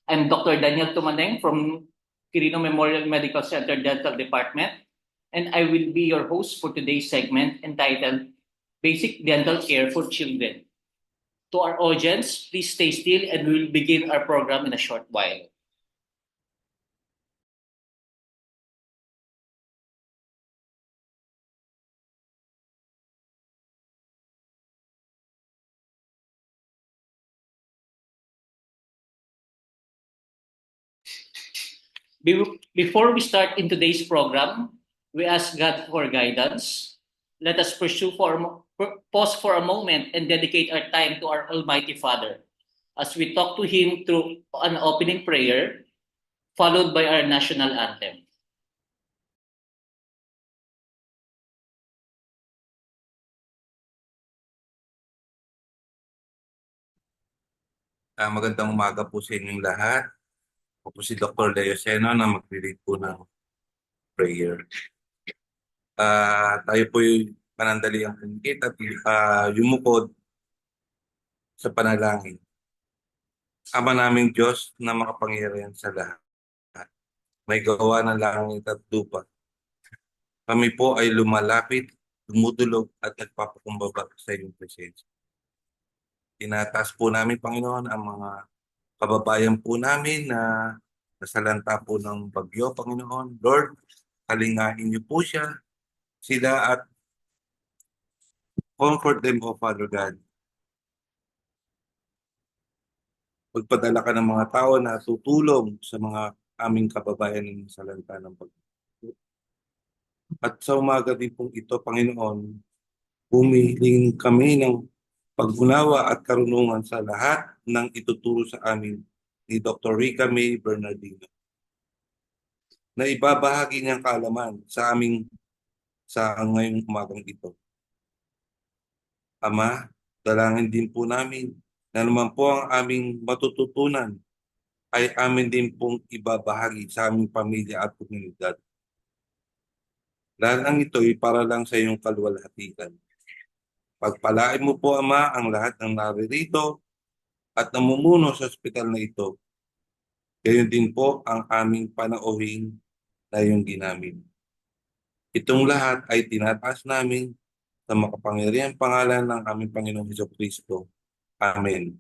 I'm Dr. Daniel Tumaneng from Quirino Memorial Medical Center Dental Department, and I will be your host for today's segment entitled Basic Dental Care for Children. To our audience, please stay still and we will begin our program in a short while. Before we start in today's program, we ask God for guidance. Let us pause for a moment and dedicate our time to our Almighty Father as we talk to Him through an opening prayer followed by our national anthem. Magandang umaga po sa inyong lahat. Ako po si Dr. Leo Seno na mag-lead po ng prayer. Tayo po yung panandaliang pumikit at yumukod sa panalangin. Ama naming Diyos na makapangyarihan sa lahat, may gawa ng langit at lupa. Kami po ay lumalapit, dumudulog at nagpapakumbaba sa iyong presensya. Tinataas po namin, Panginoon, ang mga kababayan po namin na nasalanta po ng bagyo, Panginoon. Lord, kalingain niyo po sila at comfort them, O Father God. Magpadala ka ng mga tao na tutulong sa mga aming kababayan ng nasalanta ng bagyo. At sa umaga din pong ito, Panginoon, humiling kami ng pag-unawa at karunungan sa lahat ng ituturo sa amin ni Dr. Rica May Bernardino na ibabahagi niyang kaalaman sa aming sa ngayong umagang ito. Ama, dalangin din po namin na naman po ang aming matututunan ay amin din pong ibabahagi sa aming pamilya at komunidad. Lahat ng ito ay para lang sa iyong kaluwalhatian. Pagpalain mo po, Ama, ang lahat ng naririto at namumuno sa ospital na ito. Gayon din po ang aming panauhin na iyong ginamit. Itong lahat ay tinataas namin sa makapangyarihang pangalan ng aming Panginoong Jesucristo. Amen.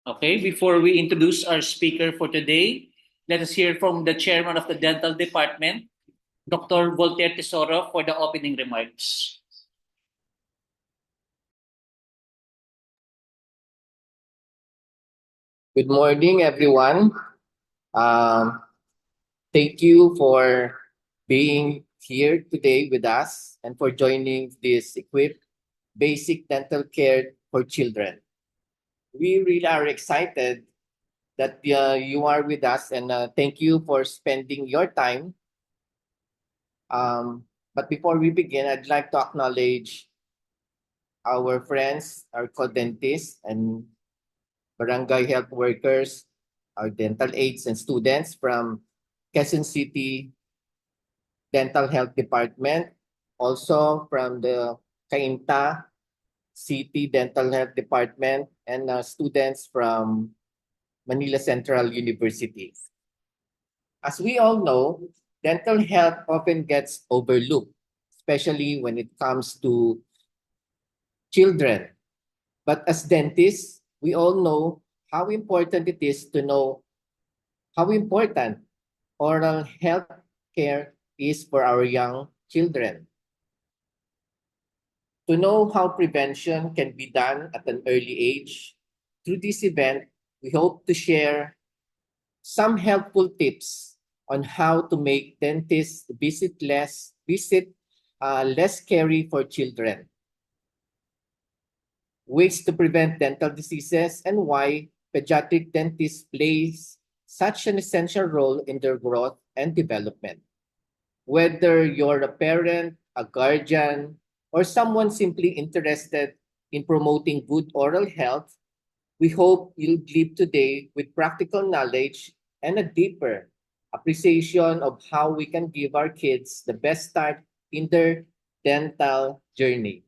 Okay, before we introduce our speaker for today, let us hear from the chairman of the dental department, Dr. Voltaire Tesoro, for the opening remarks. Good morning, everyone. Thank you for being here today with us and for joining this EHQUIP Basic Dental Care for Children. We really are excited that you are with us, and thank you for spending your time. But before we begin, I'd like to acknowledge our friends, our co-dentists, and barangay health workers, our dental aides and students from Quezon City Dental Health Department, also from the Cainta City Dental Health Department, and students from Manila Central University. As we all know, dental health often gets overlooked, especially when it comes to children. But as dentists, we all know how important it is to know how important oral health care is for our young children. To know how prevention can be done at an early age, through this event, we hope to share some helpful tips on how to make dentists less scary for children, ways to prevent dental diseases, and why pediatric dentists plays such an essential role in their growth and development. Whether you're a parent, a guardian, or someone simply interested in promoting good oral health, we hope you'll leave today with practical knowledge and a deeper appreciation of how we can give our kids the best start in their dental journey.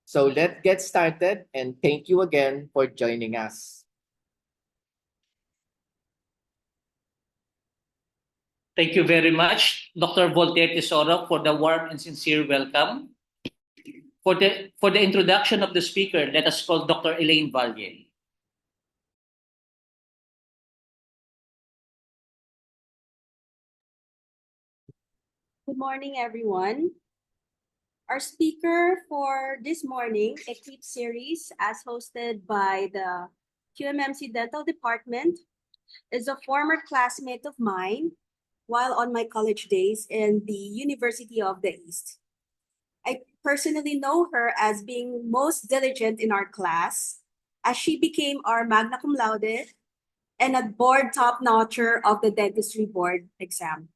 So let's get started, and thank you again for joining us. Thank you very much, Dr. Voltaire Tesoro, for the warm and sincere welcome. For the introduction of the speaker, let us call Dr. Elaine Valle. Good morning, everyone. Our speaker for this morning, EHQUIP series, as hosted by the QMMC Dental Department, is a former classmate of mine while on my college days in the University of the East. I personally know her as being most diligent in our class, as she became our magna cum laude and a board top-notcher of the dentistry board exam.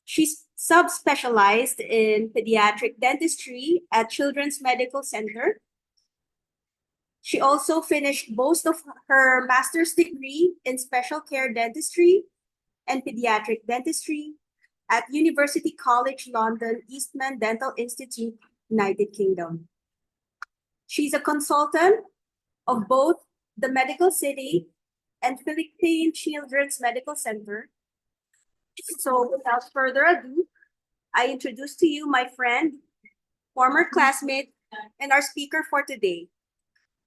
She's subspecialized in pediatric dentistry at Children's Medical Center. She also finished most of her master's degree in special care dentistry and pediatric dentistry at University College London Eastman Dental Institute, United Kingdom. She's a consultant of both the Medical City and Philippine Children's Medical Center. So without further ado, I introduce to you my friend, former classmate, and our speaker for today,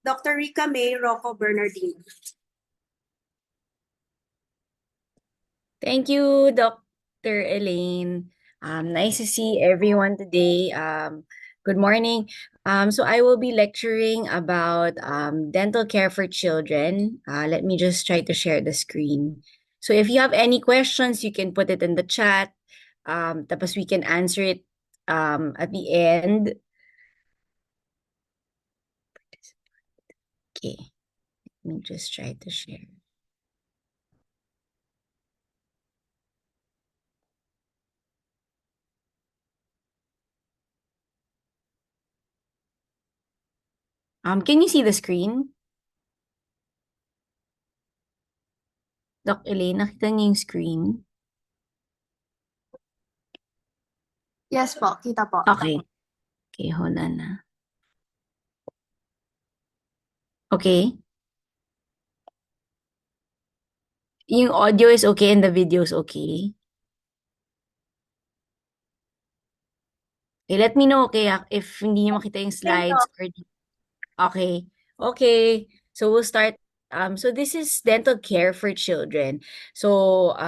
Dr. Rica May Rocco Bernardino. Thank you, Dr. Elaine. Nice to see everyone today. Good morning. So I will be lecturing about dental care for children. Let me just try to share the screen. So if you have any questions, you can put it in the chat. Tapos we can answer it at the end. Okay, let me just try to share. Can you see the screen? Doc Elaine, nakita niyo yung screen? Yes po, kita po. Okay. Okay, hold on na. Okay. Yung audio is okay and the video is okay. Okay, let me know, okay, if hindi niyo makita yung slides or okay. Okay. So we'll start. So this is dental care for children. So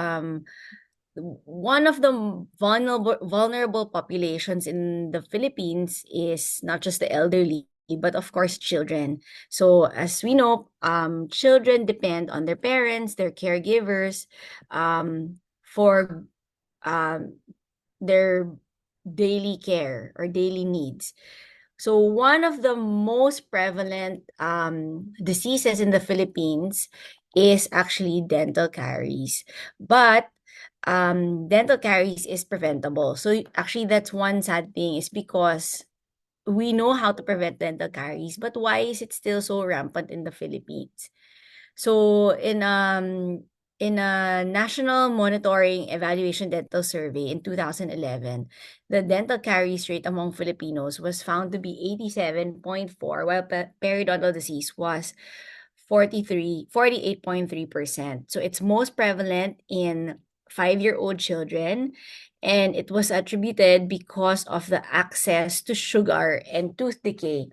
one of the vulnerable populations in the Philippines is not just the elderly, but of course children. So as we know, children depend on their parents, their caregivers, for their daily care or daily needs. So one of the most prevalent diseases in the Philippines is actually dental caries. But dental caries is preventable. So actually that's one sad thing, is because we know how to prevent dental caries, but why is it still so rampant in the Philippines? So in a national monitoring evaluation dental survey in 2011, the dental caries rate among Filipinos was found to be 87.4, while periodontal disease was 48.3%. So it's most prevalent in 5-year-old children, and it was attributed because of the access to sugar and tooth decay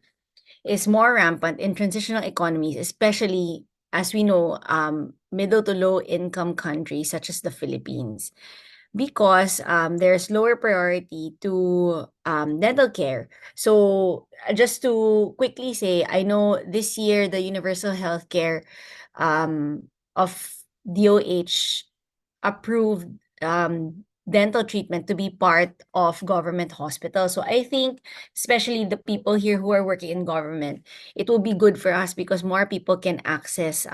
is more rampant in transitional economies, especially as we know, middle to low income countries such as the Philippines, because there's lower priority to dental care. So just to quickly say, I know this year the universal healthcare of DOH approved dental treatment to be part of government hospitals. So I think, especially the people here who are working in government, it will be good for us because more people can access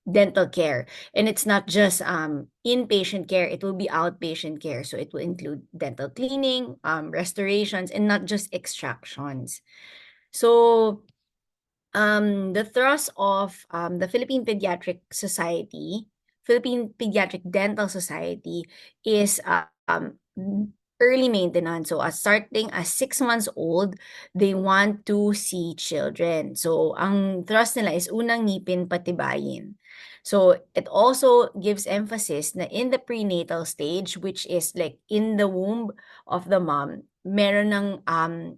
dental care. And it's not just inpatient care, it will be outpatient care. So it will include dental cleaning, restorations, and not just extractions. So the thrust of the Philippine Pediatric Dental Society is early maintenance. So starting as 6 months old, they want to see children. So ang thrust nila is unang ngipin patibayin. So it also gives emphasis na in the prenatal stage, which is like in the womb of the mom, meron ng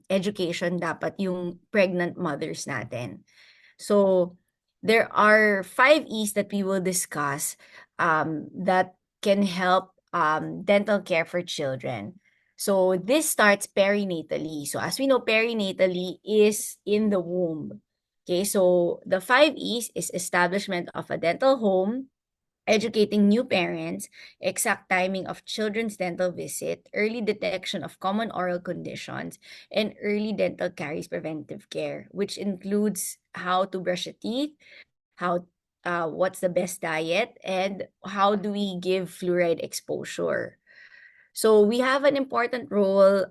education dapat yung pregnant mothers natin. So there are 5 E's that we will discuss that can help dental care for children. So this starts perinatally. So as we know, perinatally is in the womb. Okay, so the 5 E's is establishment of a dental home, educating new parents, exact timing of children's dental visit, early detection of common oral conditions, and early dental caries preventive care, which includes how to brush your teeth, what's the best diet, and how do we give fluoride exposure. So we have an important role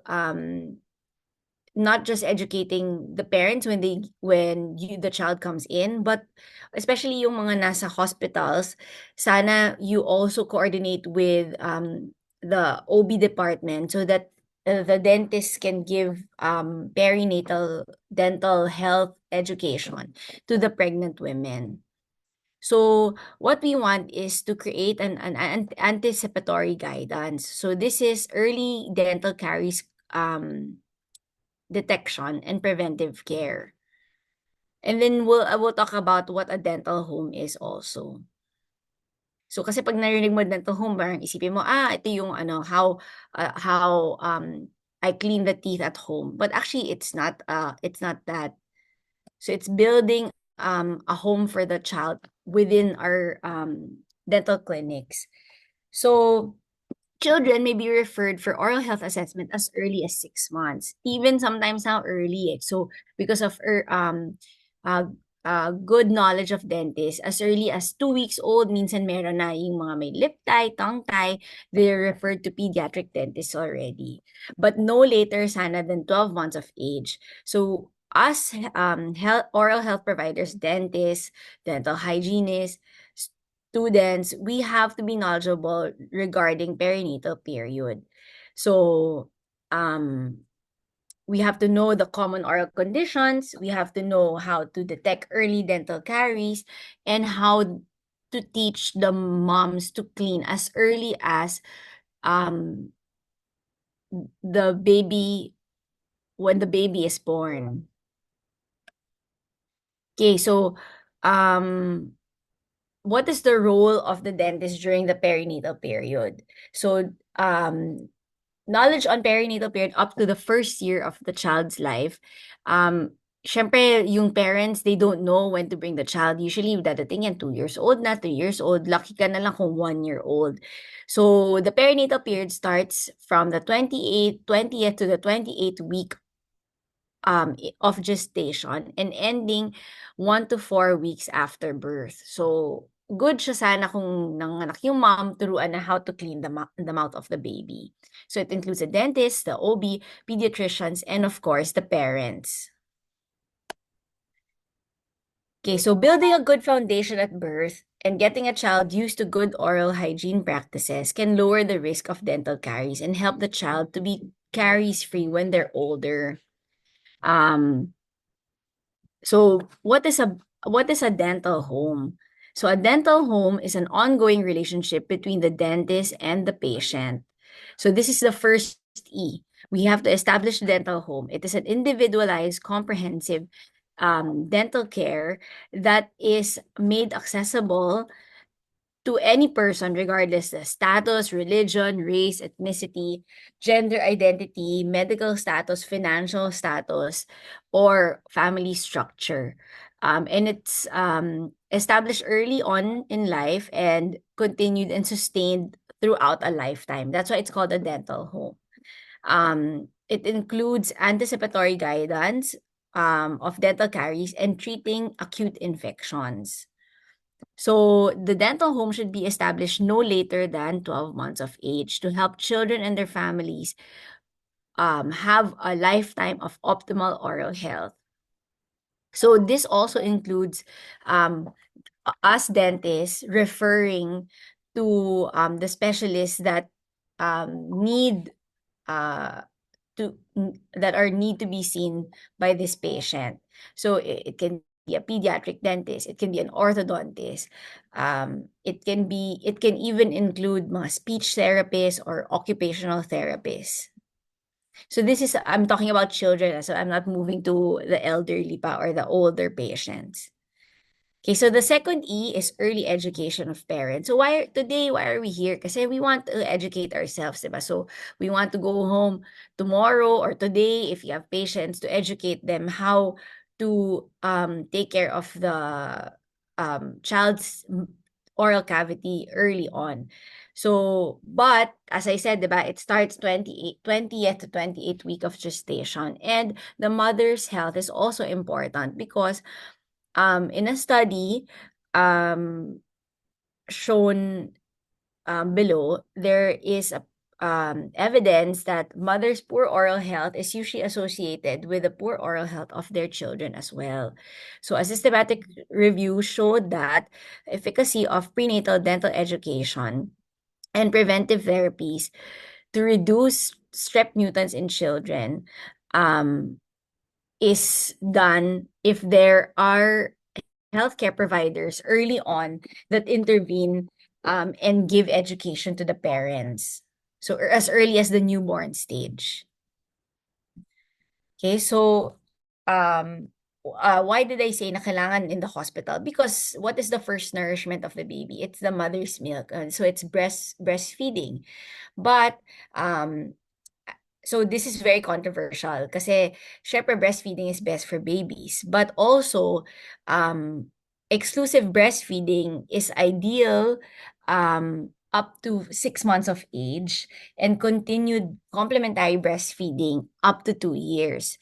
not just educating the parents when the child comes in, but especially yung mga nasa hospitals, sana you also coordinate with the OB department so that the dentists can give perinatal dental health education to the pregnant women. So what we want is to create an anticipatory guidance. So this is early dental caries detection and preventive care. And then we'll talk about what a dental home is also. So kasi pag narinig mo dental home, parang isipin mo, ito yung how I clean the teeth at home. But actually it's not that. So it's building a home for the child within our dental clinics. So children may be referred for oral health assessment as early as 6 months, even sometimes now early. So because of good knowledge of dentists, as early as 2 weeks old, minsan meron na yung mga may lip tie, tongue tie, they're referred to pediatric dentists already. But no later sana than 12 months of age. So us oral health providers, dentists, dental hygienists, students, we have to be knowledgeable regarding perinatal period. So, we have to know the common oral conditions, we have to know how to detect early dental caries, and how to teach the moms to clean as early as the baby, when the baby is born. Okay, so what is the role of the dentist during the perinatal period? So, knowledge on perinatal period up to the first year of the child's life. Syempre, yung parents, they don't know when to bring the child. Usually, dadating yan 2 years old na, 3 years old. Lucky ka na lang kung 1 year old. So, the perinatal period starts from the 20th to the 28th week of gestation and ending 1 to 4 weeks after birth. So, good siya sana kung nanganak yung mom, turuan na how to clean the mouth of the baby. So, it includes the dentist, the OB, pediatricians, and of course, the parents. Okay, so building a good foundation at birth and getting a child used to good oral hygiene practices can lower the risk of dental caries and help the child to be caries free when they're older. So what is a dental home? So a dental home is an ongoing relationship between the dentist and the patient. So this is the first E. We have to establish the dental home. It is an individualized, comprehensive dental care that is made accessible to any person, regardless of status, religion, race, ethnicity, gender identity, medical status, financial status, or family structure. And it's established early on in life and continued and sustained throughout a lifetime. That's why it's called a dental home. It includes anticipatory guidance of dental caries and treating acute infections. So the dental home should be established no later than 12 months of age to help children and their families have a lifetime of optimal oral health. So this also includes us dentists referring to the specialists that need need to be seen by this patient. So it can be a pediatric dentist, it can be an orthodontist, it can even include mga speech therapists or occupational therapists. So I'm talking about children, so I'm not moving to the elderly pa or the older patients. Okay, so the second E is early education of parents. So why are we here? Kasi we want to educate ourselves, diba? So we want to go home tomorrow or today, if you have patients, to educate them how to take care of the child's oral cavity early on. So, but as I said, diba, it starts 20th to 28th week of gestation. And the mother's health is also important because in a study shown below, there is evidence that mothers' poor oral health is usually associated with the poor oral health of their children as well. So a systematic review showed that efficacy of prenatal dental education and preventive therapies to reduce strep mutans in children is done if there are healthcare providers early on that intervene and give education to the parents. So as early as the newborn stage. Okay, so why did I say na kailangan in the hospital? Because what is the first nourishment of the baby? It's the mother's milk. So it's breastfeeding. But so this is very controversial kasi syempre breastfeeding is best for babies, but also exclusive breastfeeding is ideal up to 6 months of age and continued complementary breastfeeding up to 2 years.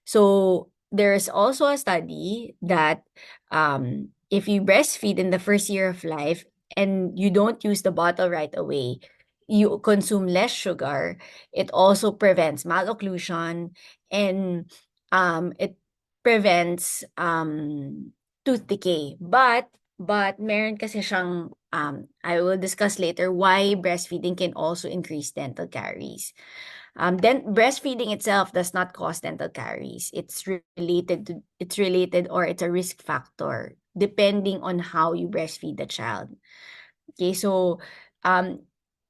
So there's also a study that if you breastfeed in the first year of life and you don't use the bottle right away, you consume less sugar. It also prevents malocclusion and it prevents tooth decay. But meron kasi siyang I will discuss later why breastfeeding can also increase dental caries. Then breastfeeding itself does not cause dental caries. It's related or it's a risk factor depending on how you breastfeed the child. Okay, so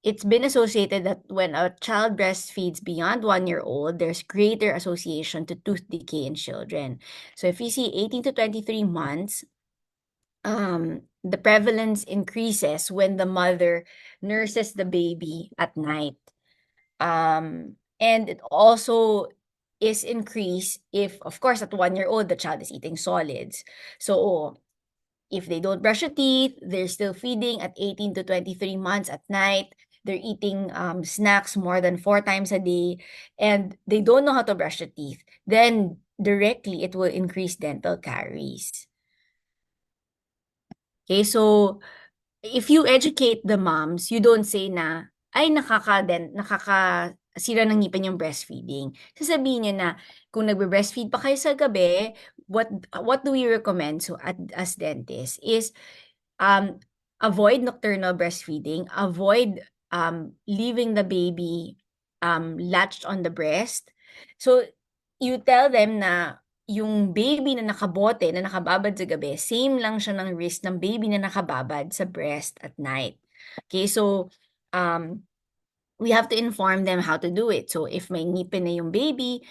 it's been associated that when a child breastfeeds beyond 1 year old, there's greater association to tooth decay in children. So if you see 18 to 23 months, the prevalence increases when the mother nurses the baby at night. And it also is increased if, of course, at 1 year old, the child is eating solids. So if they don't brush their teeth, they're still feeding at 18 to 23 months at night. They're eating snacks more than 4 times a day, and they don't know how to brush their teeth. Then directly, it will increase dental caries. Okay, so if you educate the moms, you don't say na, ay nakaka sira ng ngipin yung breastfeeding. Sasabihin niyo na, kung nagbe-breastfeed pa kayo sa gabi, what do we recommend? So, as dentists is, avoid nocturnal breastfeeding, avoid leaving the baby latched on the breast. So, you tell them na yung baby na nakabote, na nakababad sa gabi, same lang siya ng risk ng baby na nakababad sa breast at night. Okay, so, we have to inform them how to do it. So, if may ngipin na yung baby,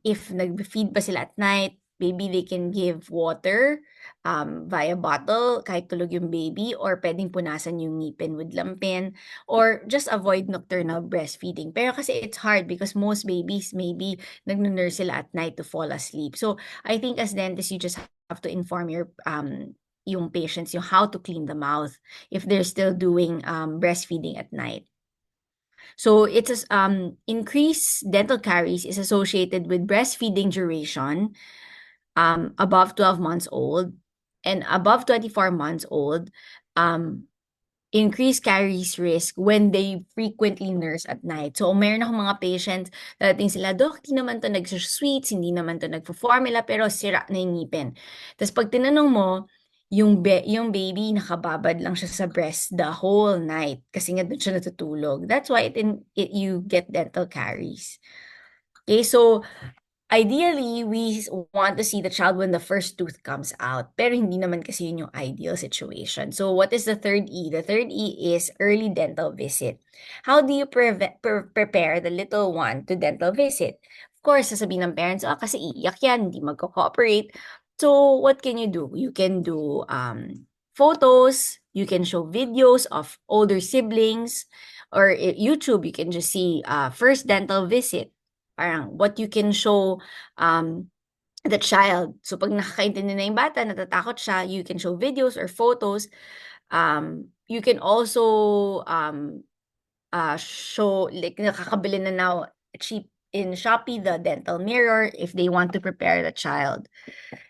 if nag-feed pa sila at night, maybe they can give water via bottle kahit tulog yung baby, or pwedeng punasan yung ngipin with lampin, or just avoid nocturnal breastfeeding. Pero kasi it's hard because most babies maybe nag-nurse sila at night to fall asleep. So, I think as dentists, you just have to inform yung patients yung how to clean the mouth if they're still doing breastfeeding at night. So it's increased dental caries is associated with breastfeeding duration above 12 months old, and above 24 months old, increased caries risk when they frequently nurse at night. So meron akong mga patients, dadating sila, "Dok, hindi naman to nagsusweets, hindi naman to nagpo-formula, pero sira na yung ngipin." Tapos pag tinanong mo, yung baby nakababad lang siya sa breast the whole night kasi nga doon siya natutulog. That's why you get dental caries. Okay, so ideally, we want to see the child when the first tooth comes out, pero hindi naman kasi yun yung ideal situation. So what is the third E? The third E is early dental visit. How do you prepare the little one to dental visit? Of course, sasabihin ng parents, kasi iiyak yan, hindi magko-cooperate. So what can you do? You can do photos, you can show videos of older siblings, or YouTube, you can just see first dental visit. Parang what you can show the child. So pag nakakaintindi na yung bata, natatakot siya, you can show videos or photos. You can also show, like nakakabili na now cheap in Shopee, the dental mirror, if they want to prepare the child.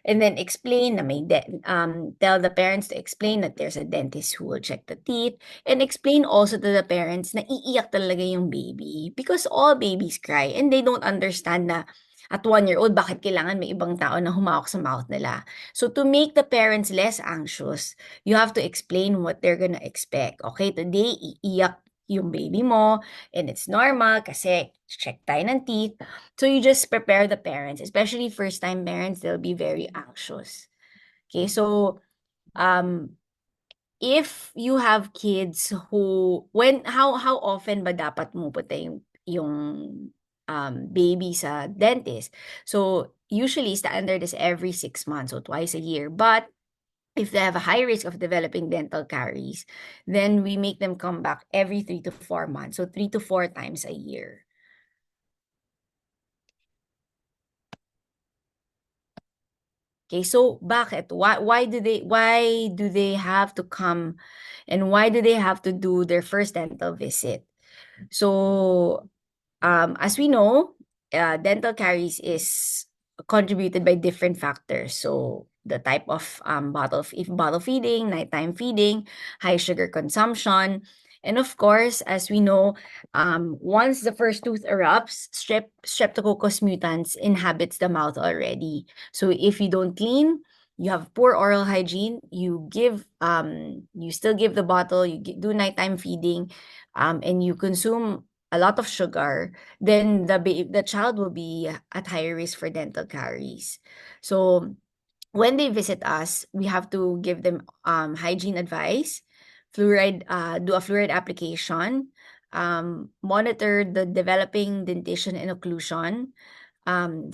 And then explain na tell the parents to explain that there's a dentist who will check the teeth, and explain also to the parents na iiyak talaga yung baby because all babies cry and they don't understand na at 1-year-old, bakit kailangan may ibang tao na humawak sa mouth nila. So to make the parents less anxious, you have to explain what they're gonna expect. Okay, today, iiyak yung baby mo, and it's normal kasi check tayo ng teeth. So you just prepare the parents, especially first-time parents, they'll be very anxious. Okay, so if you have kids how often ba dapat mo punta yung baby sa dentist? So usually standard is every 6 months, so twice a year. But if they have a high risk of developing dental caries, then we make them come back every 3 to 4 months, so 3 to 4 times a year. Okay, so bakit? Why do they have to come, and why do they have to do their first dental visit? So, as we know, dental caries is contributed by different factors. So, the type of bottle feeding, nighttime feeding, high sugar consumption, and of course, as we know, once the first tooth erupts, Streptococcus mutans inhabits the mouth already. So, if you don't clean, you have poor oral hygiene, you still give the bottle, you do nighttime feeding, and you consume a lot of sugar, then the child will be at higher risk for dental caries. So when they visit us, we have to give them hygiene advice, do a fluoride application, monitor the developing dentition and occlusion,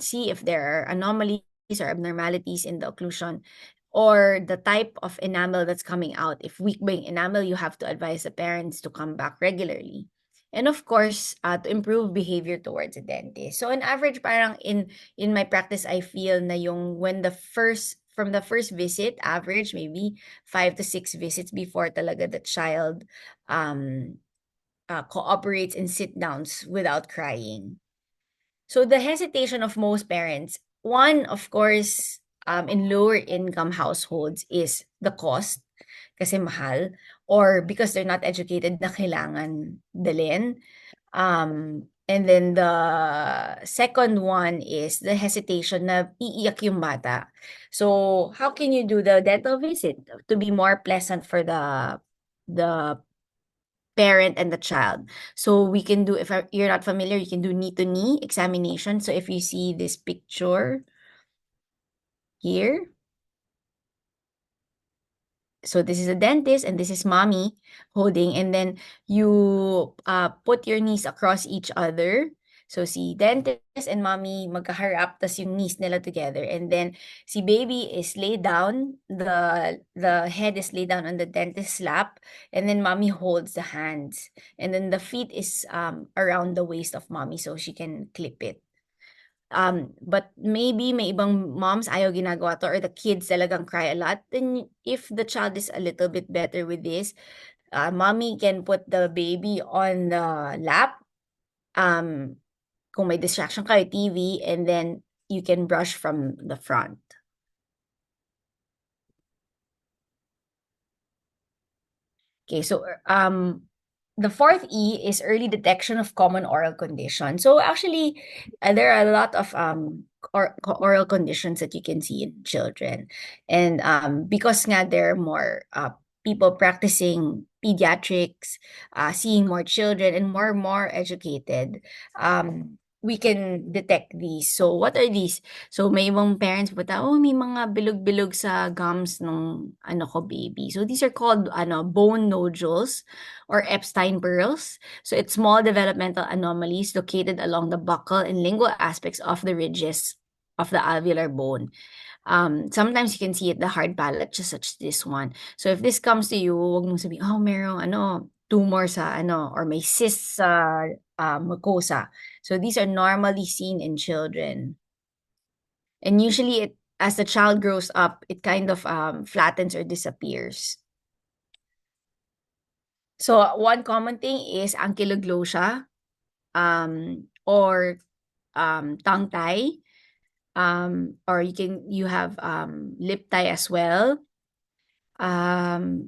see if there are anomalies or abnormalities in the occlusion, or the type of enamel that's coming out. If weak ba yung enamel, you have to advise the parents to come back regularly. And of course, to improve behavior towards a dentist. So on average, parang in my practice, I feel na yung from the first visit, average maybe 5 to 6 visits before talaga the child cooperates in sit-downs without crying. So the hesitation of most parents, one, of course, in lower income households is the cost kasi mahal, or because they're not educated na kailangan dalhin. And then the second one is the hesitation na iiyak yung bata. So how can you do the dental visit to be more pleasant for the parent and the child? So we can do, if you're not familiar, you can do knee-to-knee examination. So if you see this picture here, so this is a dentist and this is mommy holding, and then you put your knees across each other. So si dentist and mommy magkaharap, tas yung knees nila together, and then si baby is laid down, the head is laid down on the dentist's lap, and then mommy holds the hands, and then the feet is around the waist of mommy so she can clip it. But maybe may ibang moms ayaw ginagawa to, or the kids talagang cry a lot. Then if the child is a little bit better with this, mommy can put the baby on the lap. Kung may distraction kayo, TV, and then you can brush from the front. Okay, so the fourth E is early detection of common oral conditions. So actually, there are a lot of oral conditions that you can see in children, and because nga there are more people practicing pediatrics, seeing more children, and more educated, we can detect these. So what are these? So may ibang parents puta, oh, may mga bilog-bilog sa gums nung ano ko baby. So these are called bone nodules or Epstein pearls. So it's small developmental anomalies located along the buccal and lingual aspects of the ridges of the alveolar bone. Sometimes you can see it the hard palate, just such this one. So if this comes to you, wag mong sabihin, oh, merong tumor sa or may cyst sa mucosa. So these are normally seen in children. And usually as the child grows up, it kind of flattens or disappears. So one common thing is ankylosing or tongue tie, or you have lip tie as well.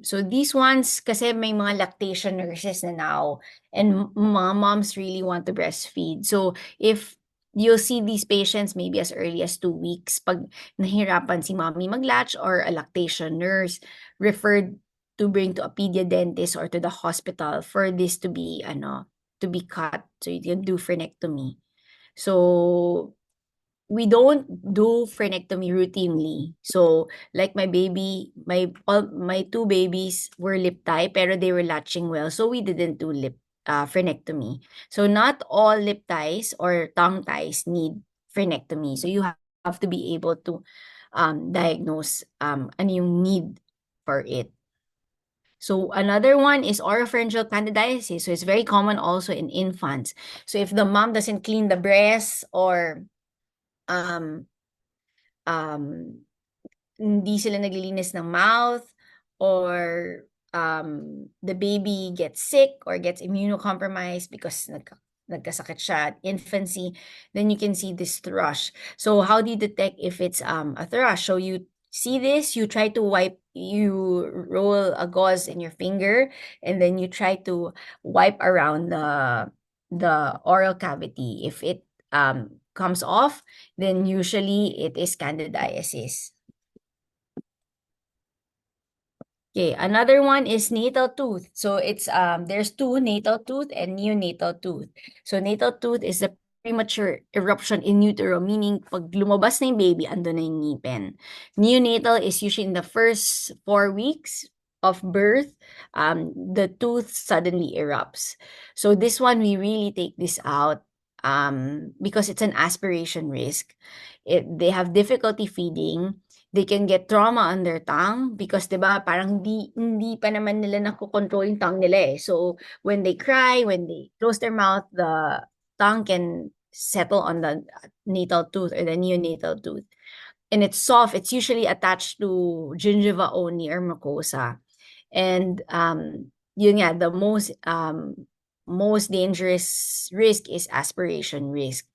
So these ones, kasi may mga lactation nurses na now, and mga moms really want to breastfeed. So if you'll see these patients maybe as early as 2 weeks, pag nahirapan si mommy maglatch, or a lactation nurse referred to bring to a pedia dentist or to the hospital for this to be cut, so you can do frenectomy. So we don't do frenectomy routinely. So like my two babies were lip tie, pero they were latching well, so we didn't do frenectomy. So not all lip ties or tongue ties need frenectomy. So you have to be able to diagnose ano yung need for it. So another one is oropharyngeal candidiasis. So it's very common also in infants. So if the mom doesn't clean the breast, or hindi sila naglilinis ng mouth, or the baby gets sick or gets immunocompromised because nagkasakit siya at infancy, then you can see this thrush. So how do you detect if it's a thrush? So you see this, you try to you roll a gauze in your finger, and then you try to wipe around the oral cavity. If it comes off, then usually it is candidiasis. Okay, another one is natal tooth. So it's there's two, natal tooth and neonatal tooth. So natal tooth is the premature eruption in utero, meaning pag lumabas na yung baby, ando na yung ngipin. Neonatal is usually in the first 4 weeks of birth, the tooth suddenly erupts. So this one, we really take this out because it's an aspiration risk. They have difficulty feeding. They can get trauma on their tongue because, diba, parang hindi pa naman nila nakokontrol yung tongue nila eh. So when they cry, when they close their mouth, the tongue can settle on the natal tooth or the neonatal tooth. And it's soft. It's usually attached to gingiva only or mucosa. And yun nga, the most dangerous risk is aspiration risk.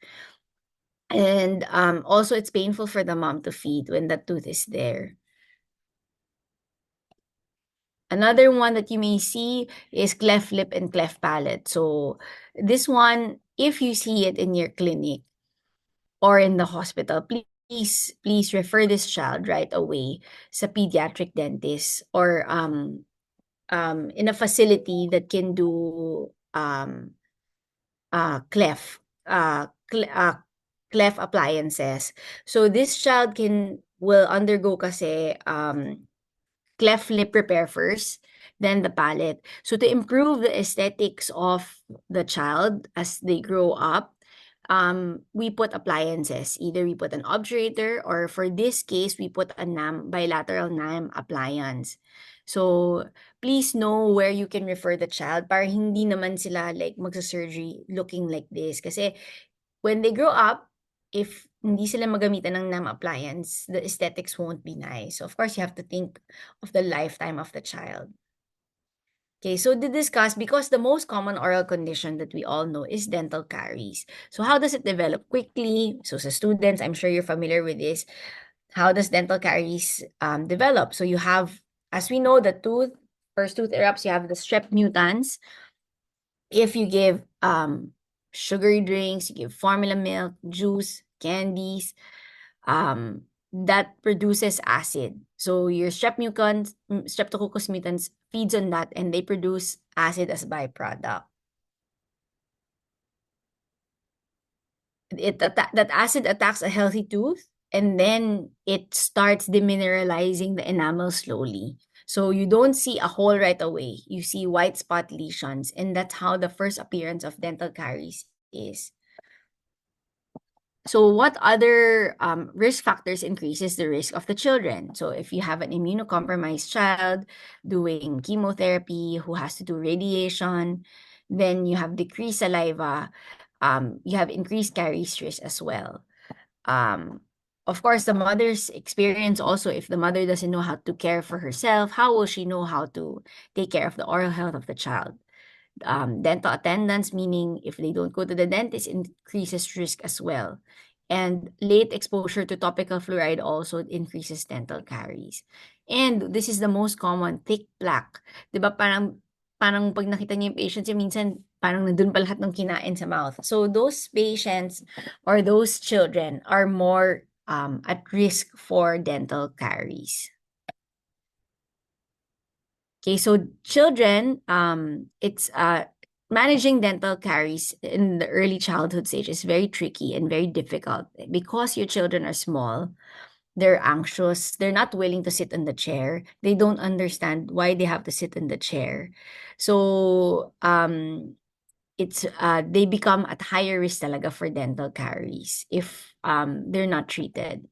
And also it's painful for the mom to feed when the tooth is there. Another one that you may see is cleft lip and cleft palate. So this one, if you see it in your clinic or in the hospital, please refer this child right away sa pediatric dentist or in a facility that can do cleft cleft appliances. So this child will undergo kasi cleft lip repair first, then the palate. So to improve the aesthetics of the child as they grow up, we put appliances. Either we put an obturator or for this case, we put a bilateral NAM appliance. So please know where you can refer the child para hindi naman sila like magsa-surgery looking like this. Kasi when they grow up, if hindi sila magamitan ng NAM appliance, the aesthetics won't be nice. So of course, you have to think of the lifetime of the child. Okay, so to discuss, because the most common oral condition that we all know is dental caries. So how does it develop quickly? So sa students, I'm sure you're familiar with this. How does dental caries develop? So you have, as we know, the first tooth erupts, you have the strep mutans. If you give sugary drinks, you give formula milk, juice, candies, that produces acid. So your Streptococcus mutans feeds on that and they produce acid as byproduct. That acid attacks a healthy tooth and then it starts demineralizing the enamel slowly. So you don't see a hole right away. You see white spot lesions, and that's how the first appearance of dental caries is. So what other risk factors increases the risk of the children? So if you have an immunocompromised child doing chemotherapy who has to do radiation, then you have decreased saliva, you have increased caries risk as well. Of course, the mother's experience also, if the mother doesn't know how to care for herself, how will she know how to take care of the oral health of the child? Dental attendance, meaning if they don't go to the dentist, increases risk as well. And late exposure to topical fluoride also increases dental caries. And this is the most common, thick plaque. Diba parang pag nakita niyo yung patients, minsan parang nandun pa lahat ng kinain sa mouth. So those patients or those children are more at risk for dental caries. Okay, so children, it's managing dental caries in the early childhood stage is very tricky and very difficult because your children are small. They're anxious. They're not willing to sit in the chair. They don't understand why they have to sit in the chair. So it's they become at higher risk talaga for dental caries if they're not treated.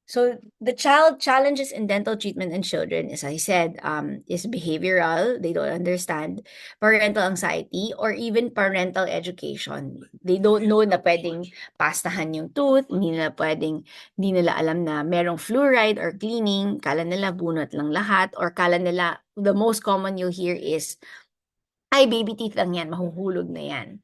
So the challenges in dental treatment in children, as I said, is behavioral. They don't understand parental anxiety or even parental education. They don't know na pwedeng pastahan yung tooth, hindi nila alam na merong fluoride or cleaning, kala nila bunot lang lahat, or kala nila, the most common you'll hear is, ay, baby teeth lang yan, mahuhulog na yan.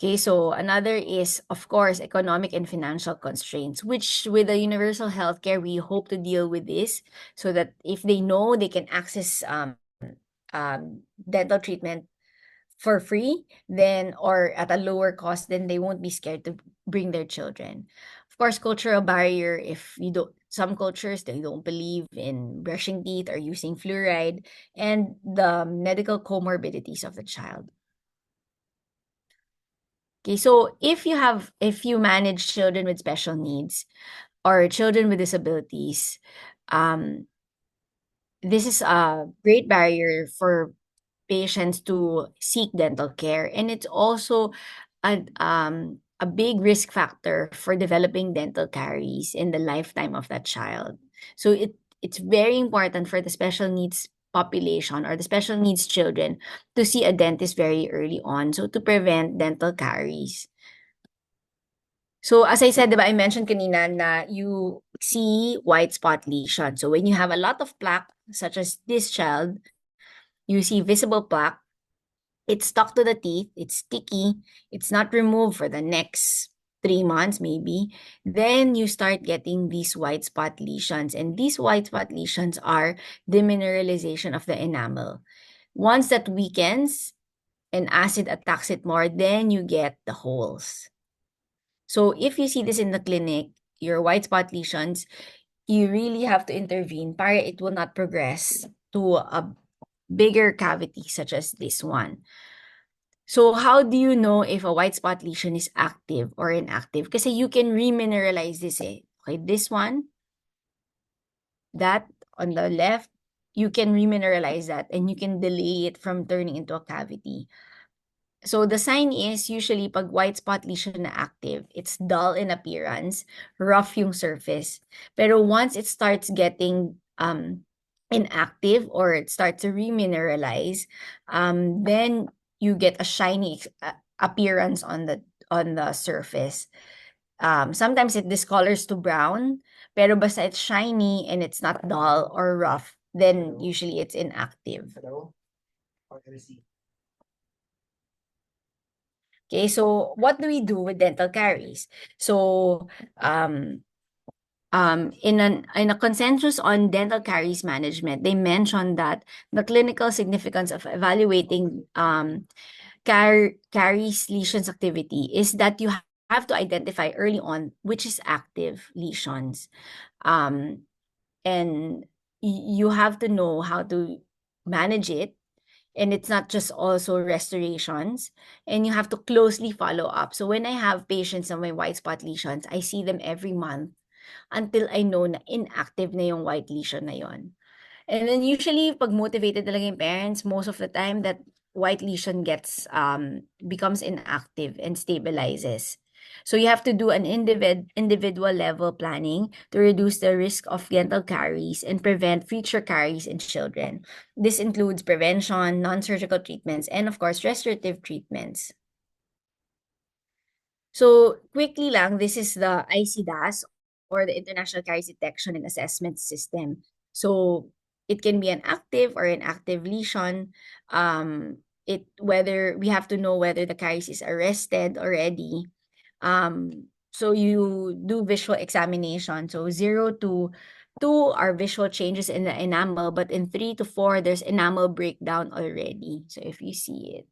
Okay, so another is, of course, economic and financial constraints, which with the universal healthcare, we hope to deal with this so that if they know they can access dental treatment for free, then or at a lower cost, then they won't be scared to bring their children. Of course, cultural barrier, if you don't, some cultures, they don't believe in brushing teeth or using fluoride, and the medical comorbidities of the child. Okay, so if you manage children with special needs or children with disabilities, this is a great barrier for patients to seek dental care, and it's also a big risk factor for developing dental caries in the lifetime of that child. So it's very important for the special needs population or the special needs children to see a dentist very early on, so to prevent dental caries. So as I said, diba, I mentioned kanina na you see white spot lesion. So when you have a lot of plaque, such as this child, you see visible plaque, it's stuck to the teeth, it's sticky, it's not removed for the next 3 months maybe, then you start getting these white spot lesions. And these white spot lesions are demineralization of the enamel. Once that weakens, and acid attacks it more, then you get the holes. So if you see this in the clinic, your white spot lesions, you really have to intervene para it will not progress to a bigger cavity such as this one. So how do you know if a white spot lesion is active or inactive? Kasi you can remineralize this eh. Okay, this one, that on the left, you can remineralize that and you can delay it from turning into a cavity. So the sign is usually pag white spot lesion na active, it's dull in appearance, rough yung surface. Pero once it starts getting inactive or it starts to remineralize, then you get a shiny appearance on the surface. Sometimes it discolors to brown, pero basta it's shiny and it's not dull or rough, then usually it's inactive. Okay, so what do we do with dental caries? So, in a consensus on dental caries management, they mentioned that the clinical significance of evaluating caries lesions activity is that you have to identify early on which is active lesions, and you have to know how to manage it. And it's not just also restorations, and you have to closely follow up. So when I have patients on my white spot lesions, I see them every month until I know na inactive na yung white lesion na yon. And then usually, pag motivated talaga yung parents, most of the time that white lesion becomes inactive and stabilizes. So you have to do an individual level planning to reduce the risk of dental caries and prevent future caries in children. This includes prevention, non-surgical treatments, and of course, restorative treatments. So quickly lang, this is the ICDAS or the International Caries Detection and Assessment System. So it can be an active or inactive lesion. Whether we have to know whether the caries is arrested already. So you do visual examination. So 0 to 2 are visual changes in the enamel, but in 3 to 4, there's enamel breakdown already. So if you see it.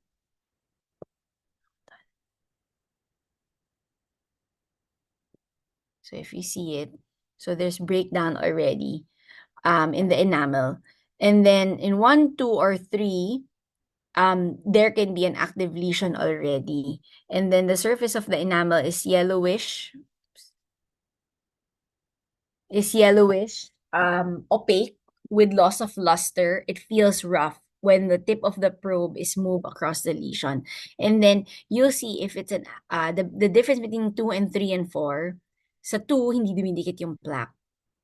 So if you see it, so there's breakdown already in the enamel. And then in 1, 2, or 3, there can be an active lesion already. And then the surface of the enamel is yellowish, opaque with loss of luster. It feels rough when the tip of the probe is moved across the lesion. And then you'll see if it's the difference between 2 and 3 and 4. Sa 2, hindi dumidikit yung plaque.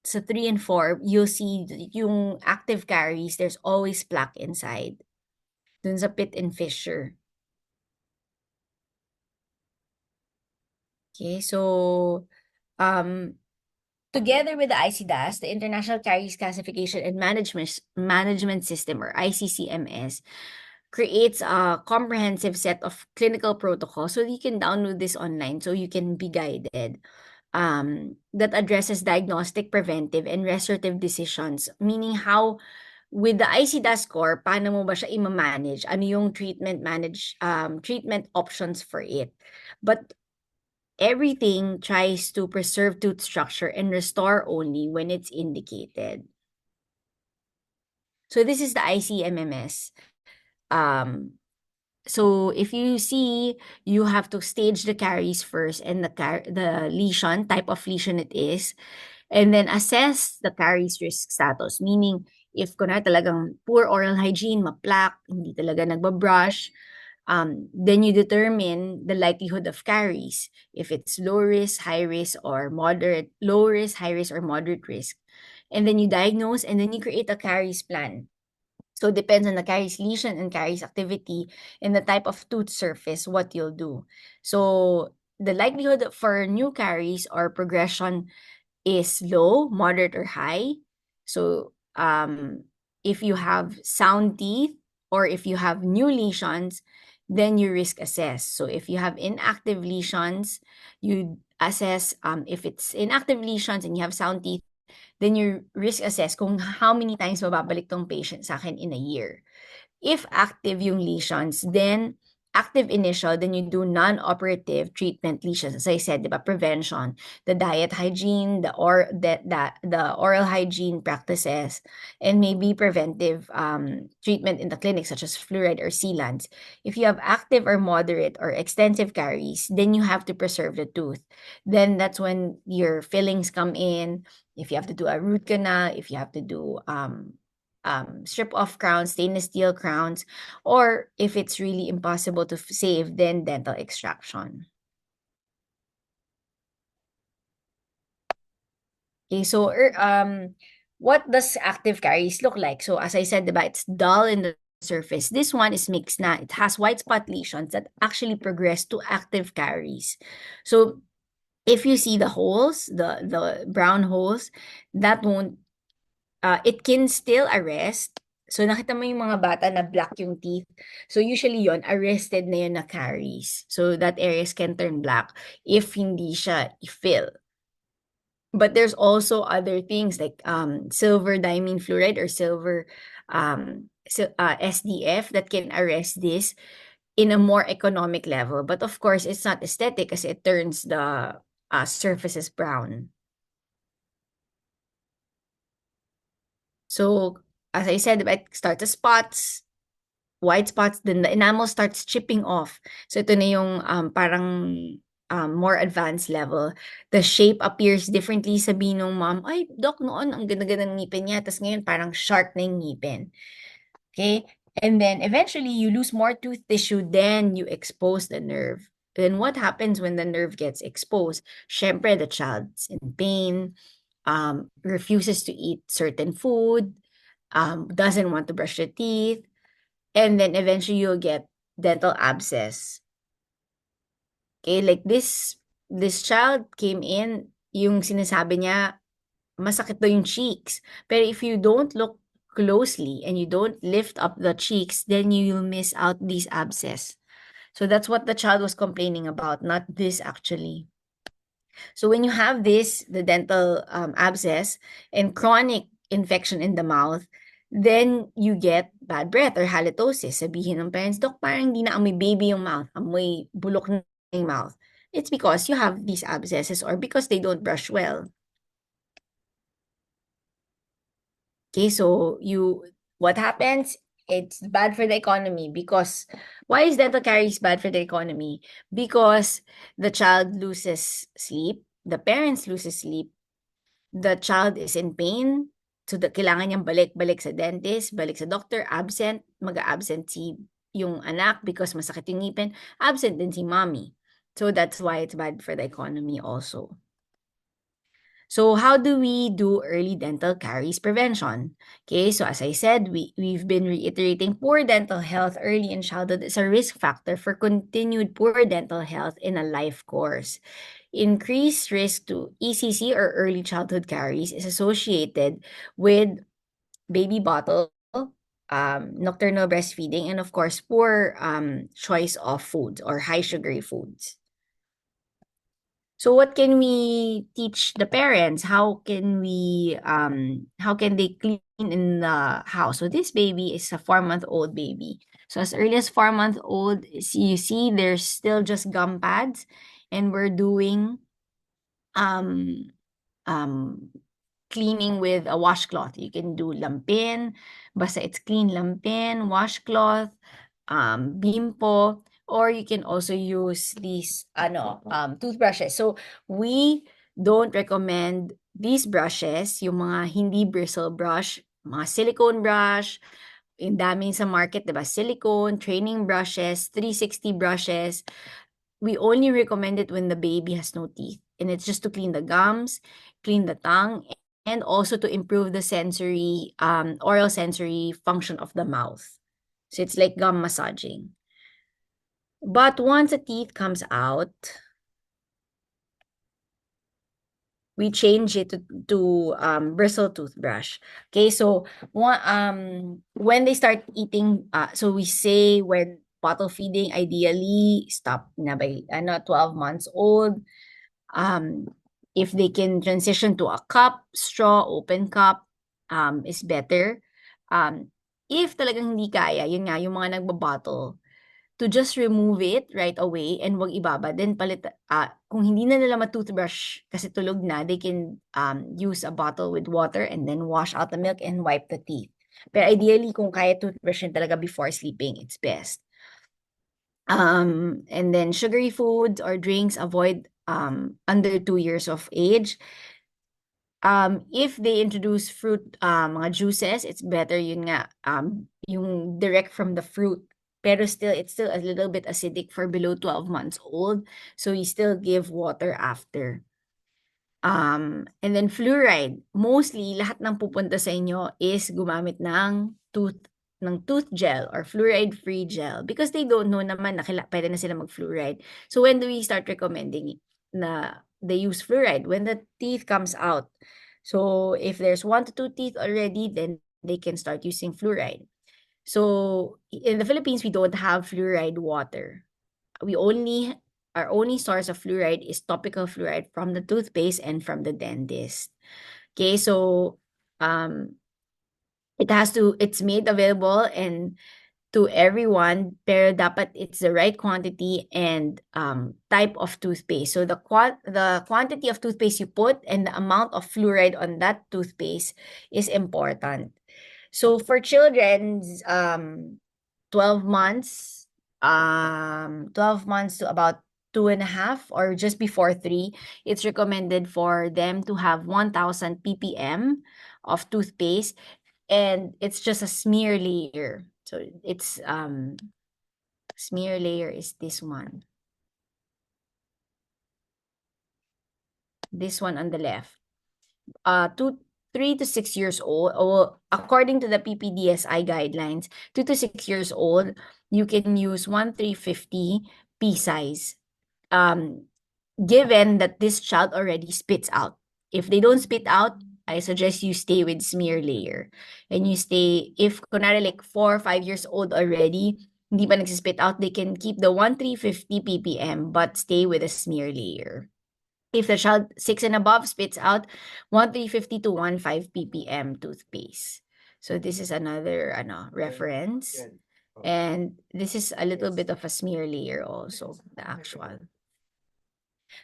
Sa 3 and 4, you'll see yung active caries, there's always plaque inside. Dun sa pit and fissure. Okay, so together with the ICDAS, the International Caries Classification and Management System, or ICCMS, creates a comprehensive set of clinical protocols. So you can download this online so you can be guided. That addresses diagnostic, preventive, and restorative decisions, meaning how with the ICDAS score, paano mo ba siya i-manage? Ano yung treatment options for it? But everything tries to preserve tooth structure and restore only when it's indicated. So this is the ICMMS. So if you see, you have to stage the caries first and the lesion, type of lesion it is, and then assess the caries risk status. Meaning, if kunwari talagang poor oral hygiene, ma-plaque, hindi talaga nagbabrush, then you determine the likelihood of caries. If it's low risk, high risk, or moderate, low risk, high risk, or moderate risk. And then you diagnose and then you create a caries plan. So it depends on the caries lesion and caries activity and the type of tooth surface, what you'll do. So the likelihood for new caries or progression is low, moderate, or high. So if you have sound teeth or if you have new lesions, then you risk assess. So if you have inactive lesions, you assess if it's inactive lesions and you have sound teeth, then you risk assess kung how many times mababalik tong patient sa akin in a year. If active yung lesions, then active initial, then you do non-operative treatment lesions. As I said, diba, prevention, the diet hygiene, the oral hygiene practices, and maybe preventive treatment in the clinic, such as fluoride or sealants. If you have active or moderate or extensive caries, then you have to preserve the tooth. Then that's when your fillings come in. If you have to do a root canal, if you have to do strip off crowns, stainless steel crowns, or if it's really impossible to save, then dental extraction. Okay, so what does active caries look like? So as I said, diba, it's dull in the surface. This one is mixed na. It has white spot lesions that actually progress to active caries. So if you see the holes, the brown holes, that won't, it can still arrest. So nakita mo yung mga bata na black yung teeth. So usually yon arrested na yun na caries. So that areas can turn black if hindi siya i-fill. But there's also other things like silver diamine fluoride or silver SDF that can arrest this in a more economic level. But of course, it's not aesthetic because it turns the surfaces brown. So as I said, it starts as spots, white spots, then the enamel starts chipping off. So ito na yung parang more advanced level. The shape appears differently. Sabihin ng mom, ay, doc, noon ang ganda-ganda ng ngipin niya. Tapos ngayon parang sharp na yung ngipin. Okay? And then eventually you lose more tooth tissue, then you expose the nerve. Then what happens when the nerve gets exposed? Syempre, the child's in pain, refuses to eat certain food, doesn't want to brush their teeth, and then eventually you'll get dental abscess. Okay, like this child came in, yung sinasabi niya, masakit daw yung cheeks. Pero if you don't look closely and you don't lift up the cheeks, then you'll miss out these abscess. So that's what the child was complaining about, not this actually. So when you have this, the dental abscess and chronic infection in the mouth, then you get bad breath or halitosis. Sabihin ng parents, Doc, parang hindi na amoy baby yung mouth, amoy bulok na yung mouth. It's because you have these abscesses or because they don't brush well. Okay, so what happens? It's bad for the economy because why is dental caries bad for the economy? Because the child loses sleep, the parents loses sleep, the child is in pain, so kailangan niyang balik sa dentist, balik sa doctor, absent, mag-absent si yung anak because masakit yung ngipin, absent din si mommy. So that's why it's bad for the economy also. So how do we do early dental caries prevention? Okay, so as I said, we've been reiterating poor dental health early in childhood is a risk factor for continued poor dental health in a life course. Increased risk to ECC or early childhood caries is associated with baby bottle, nocturnal breastfeeding, and of course, poor choice of foods or high sugary foods. So what can we teach the parents? How can they clean in the house? So this baby is a 4-month-old baby. So as early as 4-month-old, you see there's still just gum pads, and we're doing cleaning with a washcloth. You can do lampin, basta it's clean lampin, washcloth, bimpo, or you can also use these toothbrushes. So we don't recommend these brushes, yung mga hindi bristle brush, mga silicone brush, yung dami sa market, diba? Silicone, training brushes, 360 brushes. We only recommend it when the baby has no teeth. And it's just to clean the gums, clean the tongue, and also to improve the sensory, oral sensory function of the mouth. So it's like gum massaging. But once a teeth comes out, we change it to bristle toothbrush. Okay, so when they start eating, so we say when bottle feeding, ideally stop na by 12 months old. If they can transition to a cup, straw, open cup, is better. If talagang hindi kaya, yun nga, yung mga nagbabottle, to just remove it right away and wag ibaba. Then kung hindi na nila ma-toothbrush kasi tulog na, they can use a bottle with water and then wash out the milk and wipe the teeth. Pero ideally, kung kaya toothbrushin talaga before sleeping, it's best. And then sugary foods or drinks, avoid under 2 years of age. If they introduce fruit, mga juices, it's better yun nga, yung direct from the fruit. Pero it's still a little bit acidic for below 12 months old. So you still give water after. And then fluoride. Mostly, lahat ng pupunta sa inyo is gumamit ng tooth gel or fluoride-free gel because they don't know naman na pwede na sila mag-fluoride. So when do we start recommending na they use fluoride? When the teeth comes out. So if there's 1 to 2 teeth already, then they can start using fluoride. So in the Philippines, we don't have fluoride water. Our only source of fluoride is topical fluoride from the toothpaste and from the dentist. Okay, so it's made available and to everyone, pero dapat it's the right quantity and type of toothpaste. So the quantity of toothpaste you put and the amount of fluoride on that toothpaste is important. So for children, 12 months to about 2.5 or just before 3, it's recommended for them to have 1,000 ppm of toothpaste, and it's just a smear layer. So it's smear layer is this one. This one on the left. 3 to 6 years old, or according to the PPDSI guidelines, 2 to 6 years old, you can use 1/350 pea size. Given that this child already spits out. If they don't spit out, I suggest you stay with smear layer. And you stay, if kunwari like 4 or 5 years old already, hindi pa nagsispit out, they can keep the 1/350 ppm but stay with a smear layer. If the child 6 and above spits out, 1/350 to 1/5 ppm toothpaste. So this is another reference. And this is a little bit of a smear layer also, the actual.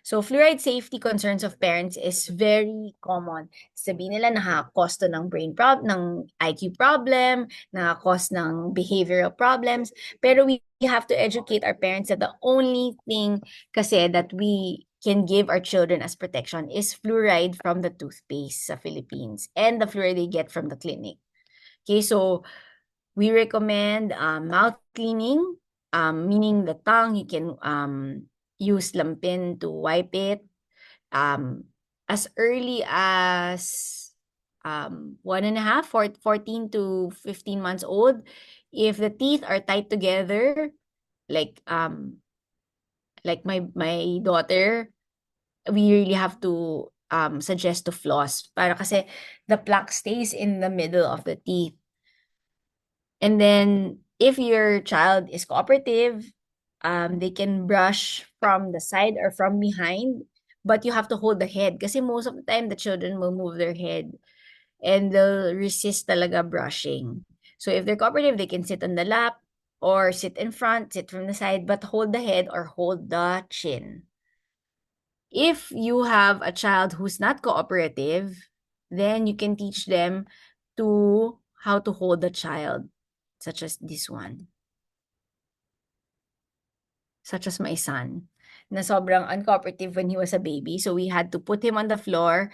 So fluoride safety concerns of parents is very common. Sabihin nila nakaka-cause to ng ng IQ problem, nakaka-cause ng behavioral problems. Pero we have to educate our parents that the only thing kasi that we can give our children as protection is fluoride from the toothpaste sa Philippines and the fluoride they get from the clinic. Okay, so we recommend mouth cleaning, meaning the tongue, you can use lampin to wipe it as early as 1.5 or 14 to 15 months old. If the teeth are tight together, like my daughter, we really have to suggest to floss para kasi the plaque stays in the middle of the teeth. And then if your child is cooperative, they can brush from the side or from behind, but you have to hold the head kasi most of the time the children will move their head and they'll resist talaga brushing. So if they're cooperative, they can sit on the lap or sit in front, sit from the side, but hold the head or hold the chin. If you have a child who's not cooperative, then you can teach them how to hold the child, such as this one. Such as my son, na sobrang uncooperative when he was a baby. So we had to put him on the floor,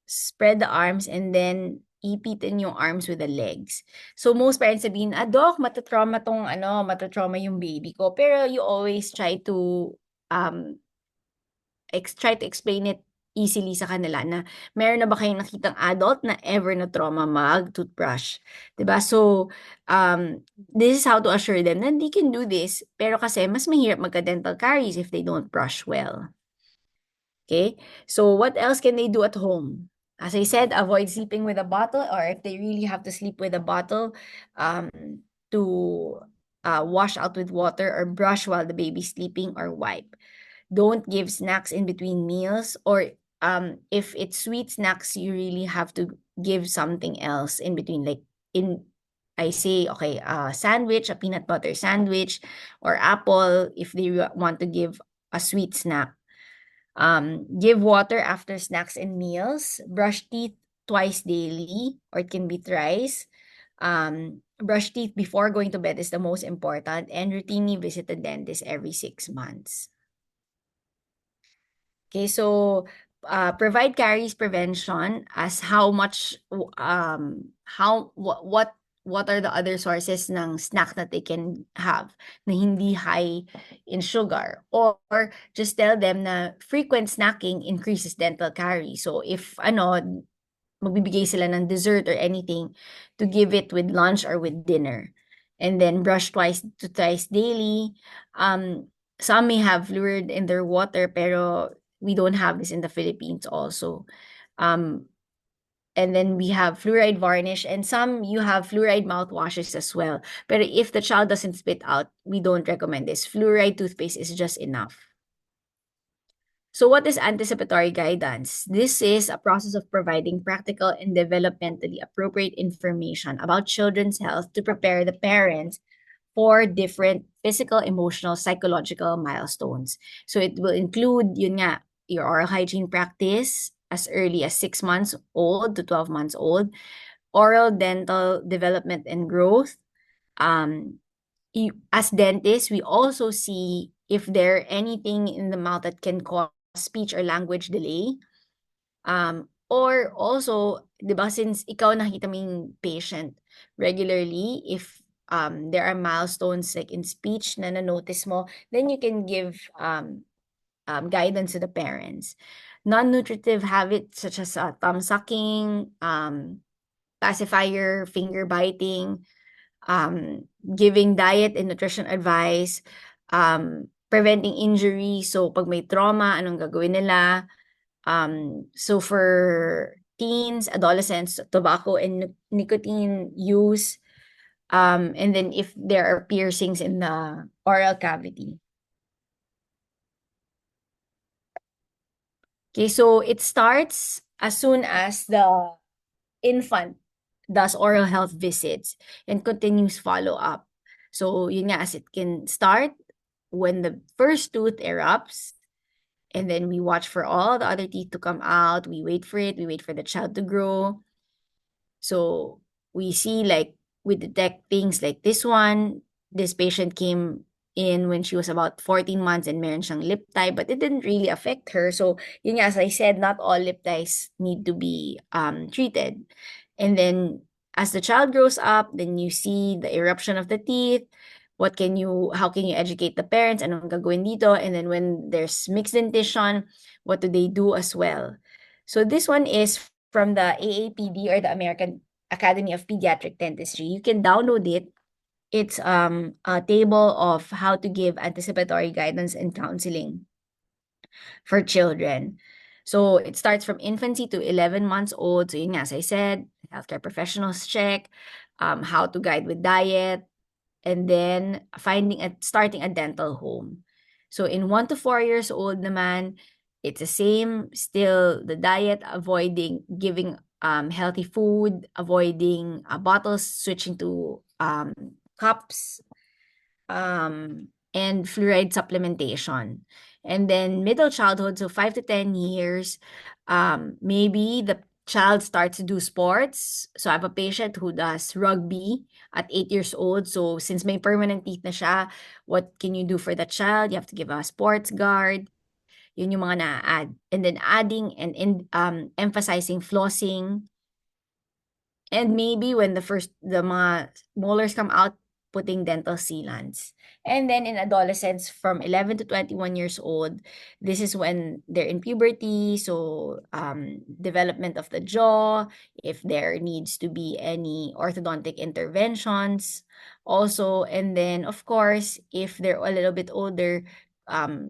spread the arms, and then ipitin yung arms with the legs. So most parents sabihin, Doc, matatrauma yung baby ko. Pero you always try to explain it easily sa kanila na meron na ba kayong nakitang adult na ever na trauma mag-toothbrush? Diba? So, this is how to assure them na they can do this, pero kasi mas mahirap magka-dental caries if they don't brush well. Okay? So, what else can they do at home? As I said, avoid sleeping with a bottle, or if they really have to sleep with a bottle, to wash out with water or brush while the baby's sleeping or wipe. Don't give snacks in between meals, or if it's sweet snacks, you really have to give something else in between, like I say, okay, sandwich, a peanut butter sandwich, or apple if they want to give a sweet snack. Give water after snacks and meals. Brush teeth twice daily, or it can be thrice. Brush teeth before going to bed is the most important, and routinely visit the dentist every 6 months. Okay, so provide caries prevention as how much what are the other sources ng snack that they can have na hindi high in sugar, or just tell them na frequent snacking increases dental caries. So if magbibigay sila ng dessert or anything, to give it with lunch or with dinner. And then brush twice to thrice daily. Some may have fluoride in their water, pero we don't have this in the Philippines also. And then we have fluoride varnish, and some you have fluoride mouthwashes as well. But if the child doesn't spit out, we don't recommend this. Fluoride toothpaste is just enough. So what is anticipatory guidance? This is a process of providing practical and developmentally appropriate information about children's health to prepare the parents for different physical, emotional, psychological milestones. So it will include, yun nga, your oral hygiene practice as early as 6 months old to 12 months old, oral dental development and growth. As dentists, we also see if there anything in the mouth that can cause speech or language delay. Or also, di ba, since ikaw nakita mo yung patient regularly, if there are milestones like in speech na na-notice mo, then you can give guidance to the parents. Non-nutritive habits such as thumb sucking, pacifier, finger biting, giving diet and nutrition advice, preventing injury. So pag may trauma, anong gagawin nila? So for teens, adolescents, tobacco and nicotine use, and then if there are piercings in the oral cavity. Okay, so it starts as soon as the infant does oral health visits and continues follow-up. So yun nga, as it can start when the first tooth erupts, and then we watch for all the other teeth to come out. We wait for it. We wait for the child to grow. So we see, like, we detect things like this one. This patient came in when she was about 14 months and meron siyang lip tie, but it didn't really affect her. So yun nga, as I said, not all lip ties need to be treated. And then as the child grows up, then you see the eruption of the teeth. How can you educate the parents? Anong gagawin dito? And then when there's mixed dentition, what do they do as well? So this one is from the AAPD, or the American Academy of Pediatric Dentistry. You can download it. It's a table of how to give anticipatory guidance and counseling for children. So it starts from infancy to 11 months old. So yun nga, as I said, healthcare professionals check, how to guide with diet, and then starting a dental home. So in 1 to 4 years old naman, it's the same, still the diet, avoiding giving healthy food, avoiding bottles, switching to cups, and fluoride supplementation. And then middle childhood, so 5 to 10 years, maybe the child starts to do sports. So I have a patient who does rugby at 8 years old. So since may permanent teeth na siya, what can you do for the child? You have to give a sports guard. Yun yung mga na-add. And then adding and emphasizing flossing. And maybe when the mga molars come out, putting dental sealants. And then in adolescents from 11 to 21 years old, this is when they're in puberty. So development of the jaw, if there needs to be any orthodontic interventions also. And then of course, if they're a little bit older,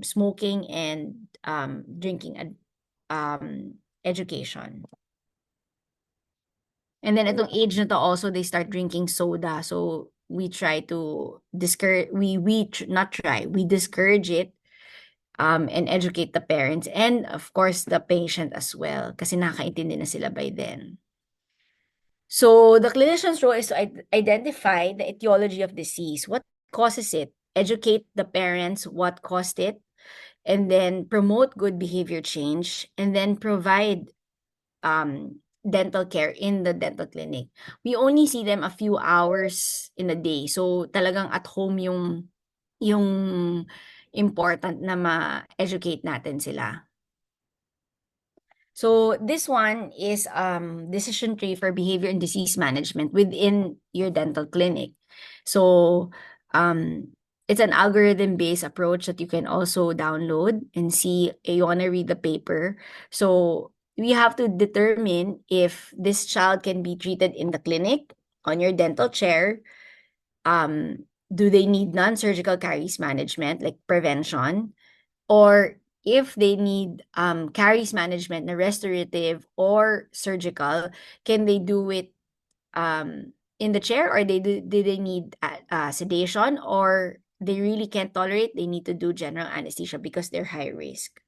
smoking and drinking education. And then itong age na to also, they start drinking soda. So we try to discourage, we discourage it, and educate the parents and of course the patient as well, kasi nakakaintindi na sila by then. So the clinician's role is to identify the etiology of disease, what causes it, educate the parents what caused it, and then promote good behavior change, and then provide dental care in the dental clinic. We only see them a few hours in a day. So talagang at home yung important na ma-educate natin sila. So this one is decision tree for behavior and disease management within your dental clinic. So it's an algorithm-based approach that you can also download and see. You want to read the paper. So we have to determine if this child can be treated in the clinic on your dental chair. Do they need non-surgical caries management like prevention? Or if they need caries management na restorative or surgical, can they do it in the chair, or do they need sedation, or they really can't tolerate, they need to do general anesthesia because they're high risk.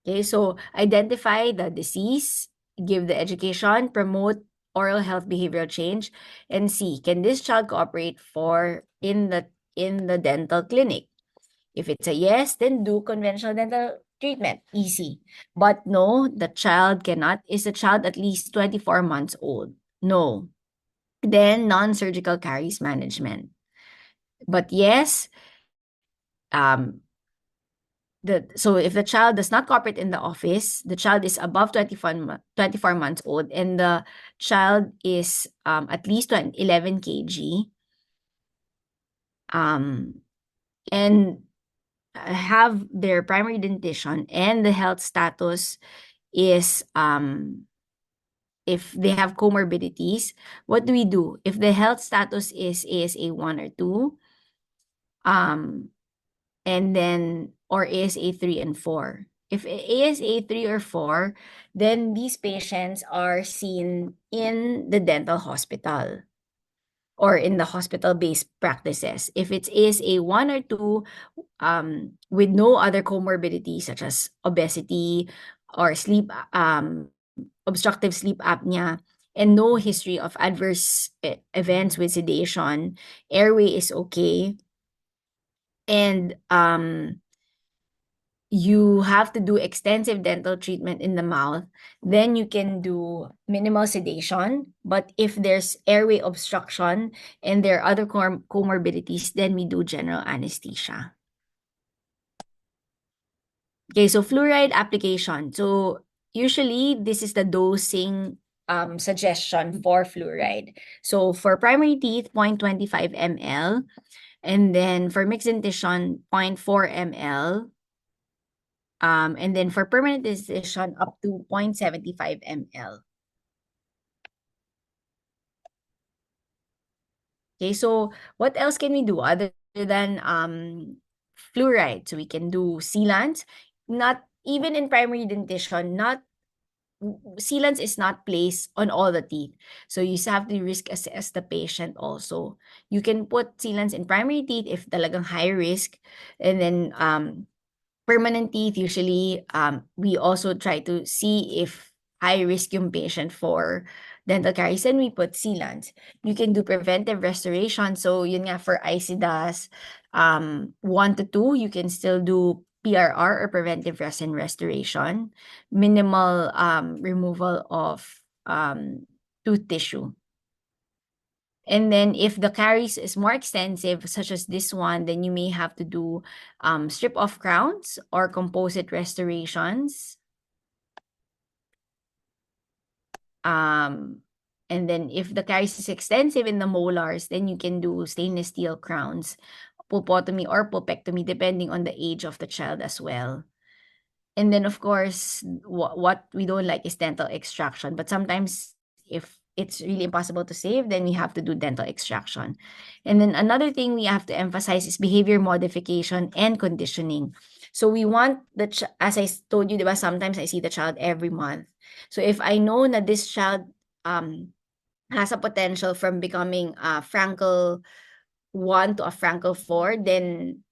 Okay, so identify the disease, give the education, promote oral health behavioral change, and see, can this child cooperate in the dental clinic? If it's a yes, then do conventional dental treatment. Easy. But no, the child cannot. Is the child at least 24 months old? No. Then non-surgical caries management. But yes, so if the child does not cooperate in the office, the child is above 24 months old, and the child is at least 11 kg, and have their primary dentition, and the health status is if they have comorbidities, what do we do? If the health status is ASA 1 or 2, and then or ASA 3 and 4. If ASA 3 or 4, then these patients are seen in the dental hospital or in the hospital-based practices. If it's ASA 1 or 2, with no other comorbidities such as obesity or sleep, obstructive sleep apnea, and no history of adverse events with sedation, airway is okay, and you have to do extensive dental treatment in the mouth, then you can do minimal sedation. But if there's airway obstruction and there are other comorbidities, then we do general anesthesia. Okay, so fluoride application. So usually this is the dosing suggestion for fluoride. So for primary teeth, 0.25 ml. And then for mixed dentition, 0.4 ml. And then for permanent dentition, up to 0.75 ml. Okay, so what else can we do other than fluoride? So we can do sealants. Not even in primary dentition, sealants is not placed on all the teeth. So you have to risk assess the patient also. You can put sealants in primary teeth if talagang high risk. And then permanent teeth, usually we also try to see if high risk yung patient for dental caries, and we put sealants. You can do preventive restoration. So yun nga, for ICDAS 1 to 2, you can still do PRR or preventive resin restoration, minimal removal of tooth tissue. And then if the caries is more extensive, such as this one, then you may have to do strip off crowns or composite restorations. And then if the caries is extensive in the molars, then you can do stainless steel crowns, pulpotomy or pulpectomy, depending on the age of the child as well. And then, of course, what we don't like is dental extraction. But sometimes if it's really impossible to save, then we have to do dental extraction. And then another thing we have to emphasize is behavior modification and conditioning. So we want as I told you, diba, sometimes I see the child every month. So if I know that this child has a potential from becoming a Frankel 1 to a Frankel 4, then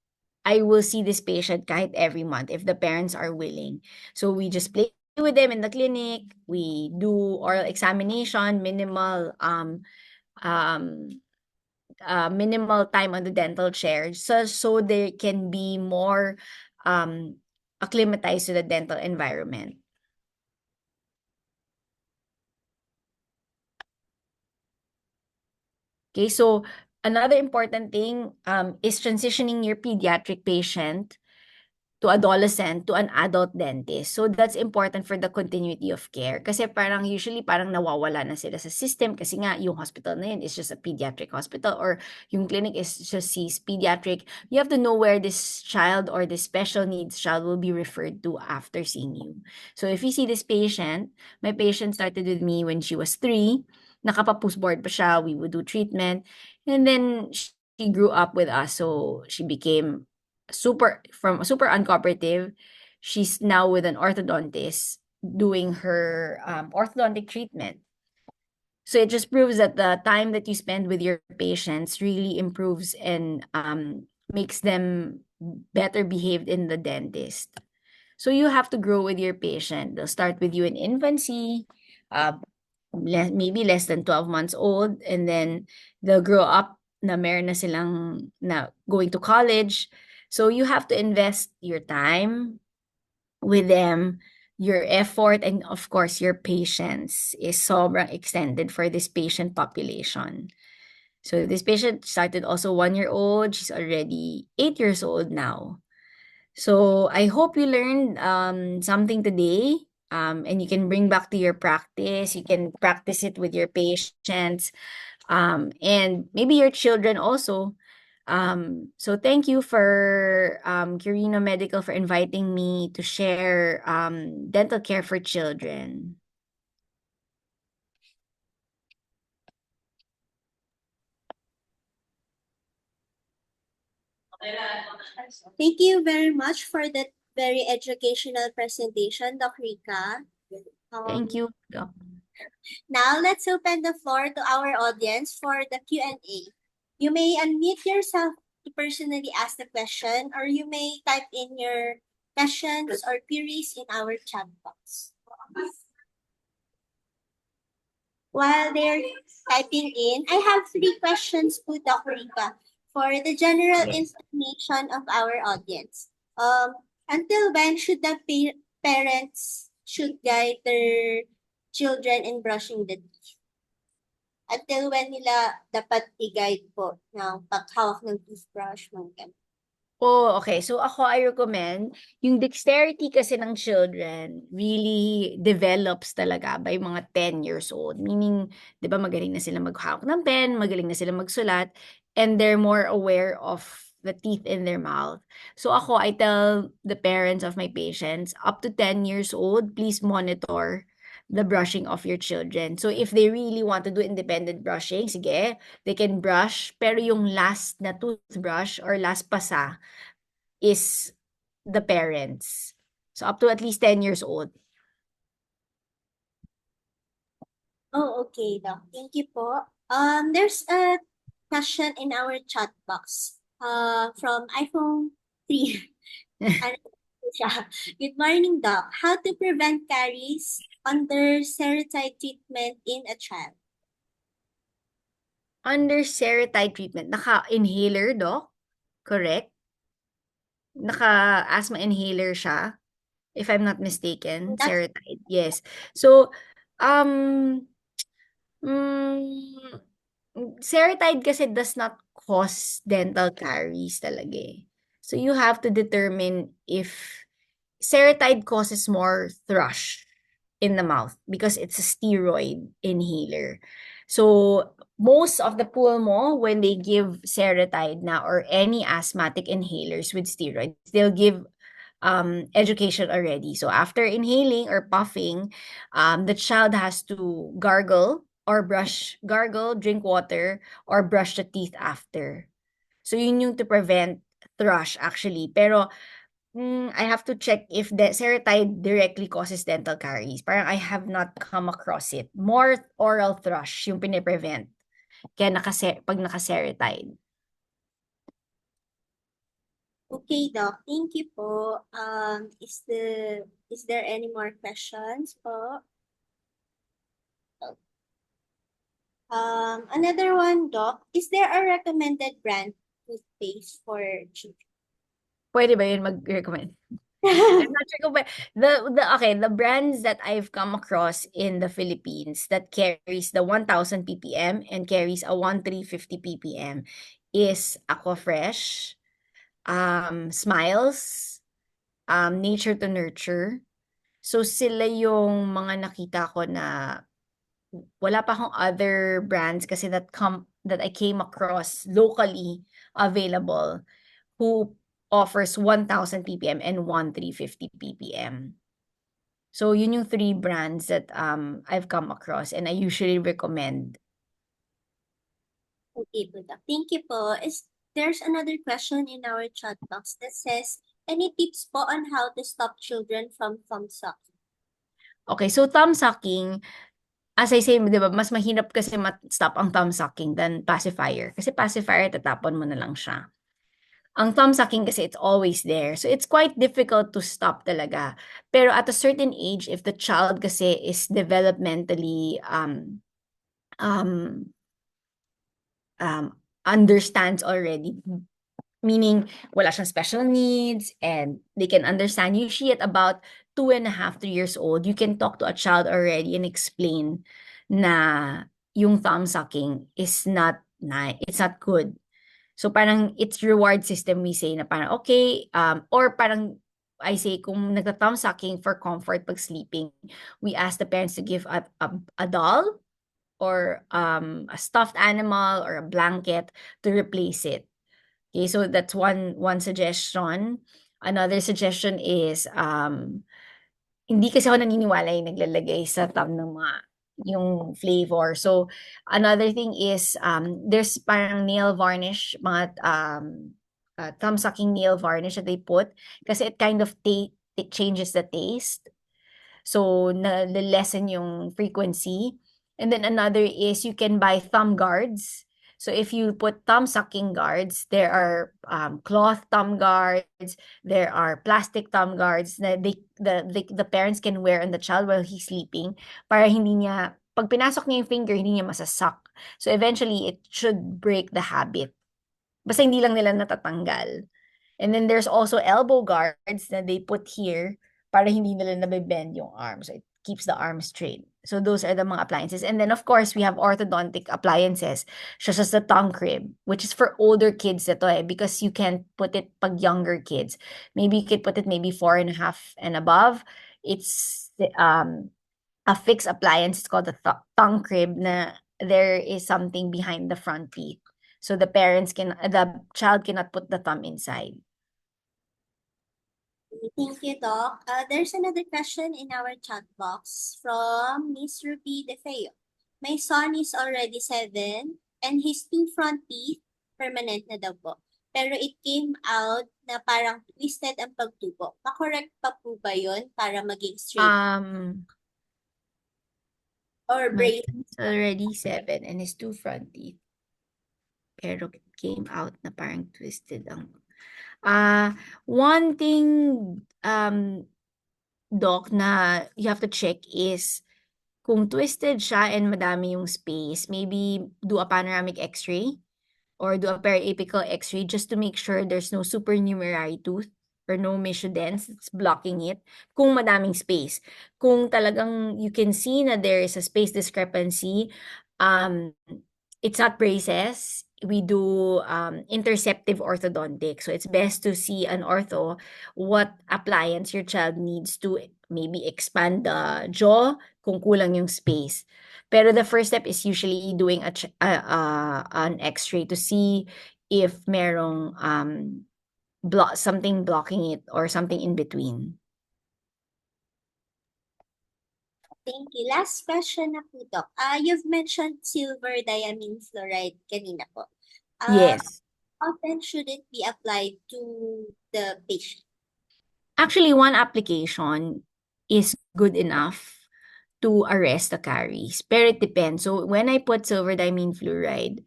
I will see this patient kahit every month if the parents are willing. So we just place with them in the clinic. We do oral examination, minimal minimal time on the dental chair, so they can be more acclimatized to the dental environment. Okay, so another important thing is transitioning your pediatric patient to adolescent to an adult dentist. So that's important for the continuity of care. Kasi parang usually parang nawawala na sila sa system kasi nga yung hospital na yun is just a pediatric hospital or yung clinic is just sees pediatric. You have to know where this child or this special needs child will be referred to after seeing you. So if you see this patient, my patient started with me when she was 3. Nakapa-post board pa siya, we would do treatment. And then she grew up with us. So she became super uncooperative. She's now with an orthodontist doing her orthodontic treatment. So it just proves that the time that you spend with your patients really improves and makes them better behaved in the dentist. So you have to grow with your patient. They'll start with you in infancy, maybe less than 12 months old, and then they'll grow up na meron na silang na going to college. So you have to invest your time with them, your effort, and of course, your patience is sobrang extended for this patient population. So this patient started also 1-year-old. She's already 8 years old now. So I hope you learned something today, and you can bring back to your practice. You can practice it with your patients, and maybe your children also. So thank you for Quirino Medical for inviting me to share dental care for children. Thank you very much for that very educational presentation, Doc Rica. Thank you, Doc. Now, let's open the floor to our audience for the Q&A. You may unmute yourself to personally ask the question, or you may type in your questions or queries in our chat box. While they're typing in, I have 3 questions to Dr. Rica for the general information of our audience. Until when should the parents should guide their children in brushing the teeth? Until when nila dapat i-guide po ng paghawak ng toothbrush, mga ganun? Oh, okay. So ako, I recommend, yung dexterity kasi ng children really develops talaga by mga 10 years old. Meaning, di ba, magaling na sila maghawak ng pen, magaling na sila magsulat, and they're more aware of the teeth in their mouth. So ako, I tell the parents of my patients, up to 10 years old, please monitor the brushing of your children. So if they really want to do independent brushing, sige, they can brush, pero yung last na toothbrush or last pasa is the parents. So up to at least 10 years old. Oh, okay, Doc. Thank you po. There's a question in our chat box from iPhone 3. Ano siya? Good morning, Doc. How to prevent caries under ceratide treatment in a child? Under ceratide treatment, naka-inhaler, Doc? Correct? Naka-asthma inhaler siya, if I'm not mistaken. Ceratide, yes. So, ceratide kasi does not cause dental caries talaga eh. So you have to determine if ceratide causes more thrush in the mouth because it's a steroid inhaler. So most of the pulmo, when they give ceratide na or any asthmatic inhalers with steroids, they'll give education already. So after inhaling or puffing, the child has to gargle, drink water, or brush the teeth after. So yun yung to prevent thrush actually. Pero I have to check if the ceratide directly causes dental caries. Parang I have not come across it. More oral thrush yung piniprevent kaya pag naka-ceratide. Okay, Doc. Thank you po. Is there any more questions po? Another one, Doc. Is there a recommended brand toothpaste for children? Pwede ba yun mag-recommend? I'm not sure kung the brands that I've come across in the Philippines that carries the 1000 ppm and carries a 1350 ppm is Aquafresh, Smiles, Nature to Nurture. So sila yung mga nakita ko na wala pa akong other brands kasi that I came across locally available who offers 1000 ppm and 1350 ppm. So yun yung 3 brands that I've come across and I usually recommend. Okay po, Doc. Thank you po. There's another question in our chat box that says, any tips po on how to stop children from thumb sucking? Okay, so thumb sucking, as I say, di ba, mas mahirap kasi stop ang thumb sucking than pacifier. Kasi pacifier, tatapon mo na lang siya. Ang thumb sucking kasi it's always there. So it's quite difficult to stop talaga. Pero at a certain age, if the child kasi is developmentally understands already, meaning wala siyang special needs and they can understand, usually at about 2.5, 3 years old, you can talk to a child already and explain na yung thumb sucking is not it's not good. So parang it's reward system, we say na parang okay, or parang I say kung nagta-thumb sucking for comfort pag sleeping, we ask the parents to give a doll or a stuffed animal or a blanket to replace it. Okay, so that's one suggestion. Another suggestion is hindi kasi ako naniniwala yung naglalagay sa thumb ng mga yung flavor. So another thing is there's parang nail varnish, mga thumb sucking nail varnish that they put kasi it kind of it changes the taste. So na-lessen yung frequency. And then another is you can buy thumb guards. So if you put thumb sucking guards, there are cloth thumb guards, there are plastic thumb guards that the parents can wear on the child while he's sleeping para hindi niya, pag pinasok niya yung finger, hindi niya masasak. So eventually, it should break the habit. Basta hindi lang nila natatanggal. And then there's also elbow guards that they put here para hindi nila nabibend yung arm. So it keeps the arm straight. So those are the mga appliances. And then of course, we have orthodontic appliances, such as the tongue crib, which is for older kids ito because you can put it pag younger kids. Maybe you could put it maybe 4.5 and above. It's a fixed appliance. It's called the tongue crib na there is something behind the front teeth. So the child cannot put the thumb inside. Thank you, Doc. There's another question in our chat box from Miss Ruby De Feo. My son is already 7 and his 2 front teeth permanent na daw po. Pero it came out na parang twisted ang pagtubo. Pa-correct pa po ba yun para maging straight? Or My brace? son is already 7 and his 2 front teeth. Pero it came out na parang twisted ang one thing, Doc, na you have to check is kung twisted siya and madami yung space, maybe do a panoramic x-ray or do a periapical x-ray just to make sure there's no supernumerary tooth or no mesodense that's blocking it. Kung madaming space. Kung talagang you can see na there is a space discrepancy, it's not braces. We do interceptive orthodontic. So it's best to see an ortho what appliance your child needs to maybe expand the jaw kung kulang yung space. Pero the first step is usually doing an x-ray to see if merong something blocking it or something in between. Thank you. Last question na po, Doc. You've mentioned silver diamine fluoride kanina po. Yes. How often should it be applied to the patient? Actually, one application is good enough to arrest the caries. Pero it depends. So when I put silver diamine fluoride,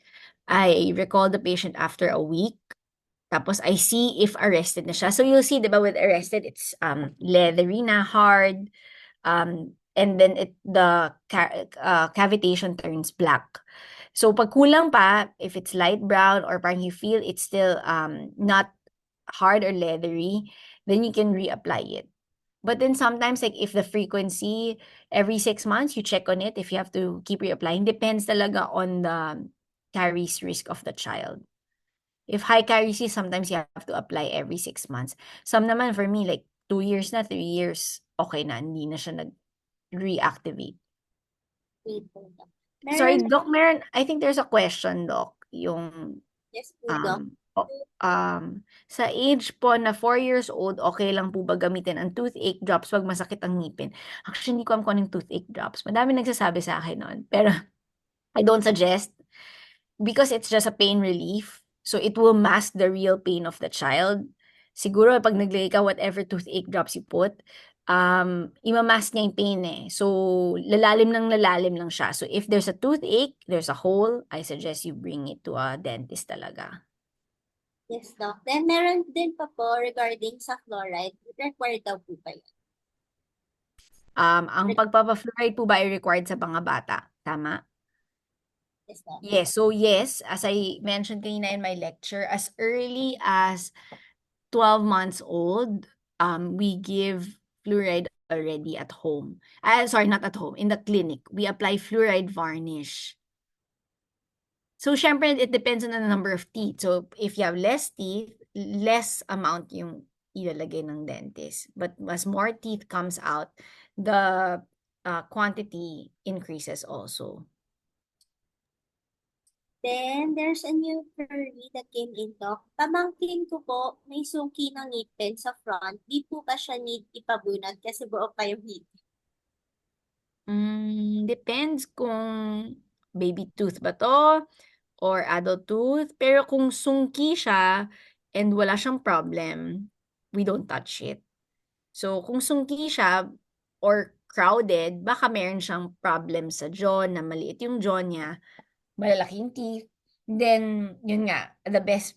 I recall the patient after a week. Tapos I see if arrested na siya. So you'll see, diba, with arrested, it's leathery na, hard. And then the cavitation turns black. So pag kulang pa, if it's light brown or parang you feel it's still not hard or leathery, then you can reapply it. But then sometimes, like if the frequency every 6 months, you check on it if you have to keep reapplying. Depends talaga on the caries risk of the child. If high caries, sometimes you have to apply every 6 months. Some naman for me, like 2 years na, 3 years, okay na, hindi na siya nag-reactivate. Wait po, Doc. Sorry, Meron, Doc, I think there's a question, Doc. Yung, yes po, Doc. sa age po na 4 years old, okay lang po ba gamitin ang toothache drops pag masakit ang ngipin? Actually, hindi ko alam kung anong toothache drops. Madami nagsasabi sa akin noon. Pero, I don't suggest because it's just a pain relief. So, it will mask the real pain of the child. Siguro, pag naglagay ka, whatever toothache drops you put, imamask niya yung pain eh. So, lalalim lang siya. So, if there's a toothache, there's a hole, I suggest you bring it to a dentist talaga. Yes, Doc. Then meron din pa po regarding sa fluoride. Required daw po ba yun? Ang pagpapa-fluoride po ba ay required sa mga bata? Tama? Yes, Doc. Yes. So, yes, as I mentioned kanina in my lecture, as early as 12 months old, we give fluoride already at home. Sorry, not at home, in the clinic. We apply fluoride varnish. So, syempre, it depends on the number of teeth. So, if you have less teeth, less amount yung ilalagay ng dentist. But as more teeth comes out, the quantity increases also. Then, there's a new query that came in, Doc. Pamangkin ko po, may sungki ng ngipin sa front. Di po ba siya need ipabunad kasi buo pa yung ngipin? Depends kung baby tooth ba to or adult tooth. Pero kung sungki siya and wala siyang problem, we don't touch it. So, kung sungki siya or crowded, baka meron siyang problem sa jaw, na maliit yung jaw niya, malalaking teeth. Then, yun nga, the best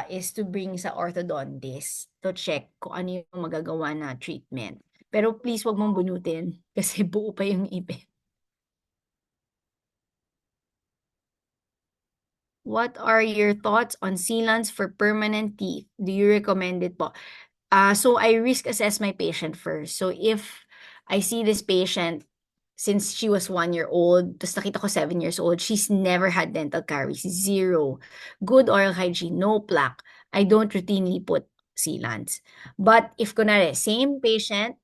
is to bring sa orthodontist to check kung ano yung magagawa na treatment. Pero please, wag mong bunutin kasi buo pa yung ipin. What are your thoughts on sealants for permanent teeth? Do you recommend it po? So I risk assess my patient first. So if I see this patient since she was 1 year old, tapos nakita ko 7 years old, she's never had dental caries, zero. Good oral hygiene, no plaque. I don't routinely put sealants. But if kunwari, same patient,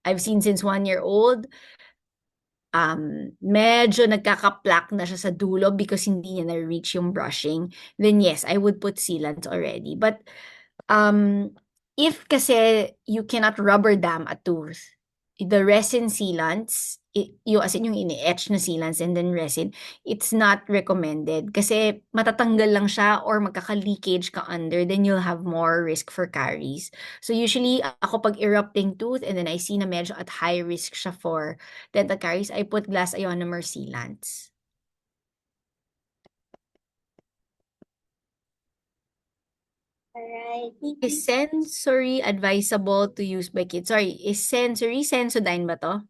I've seen since 1 year old, medyo nagkaka-plaque na siya sa dulo because hindi niya na-reach yung brushing, then yes, I would put sealants already. But if kasi you cannot rubber dam a tooth, the resin sealants, as in yung ini-etch na sealants and then resin, it's not recommended kasi matatanggal lang siya or magkaka-leakage ka under, then you'll have more risk for caries. So usually, ako pag erupting tooth and then I see na medyo at high risk siya for dental caries, I put glass ionomer sealants. Alright, thank you. Is sensory advisable to use by kids? Sorry, is Sensodyne ba to?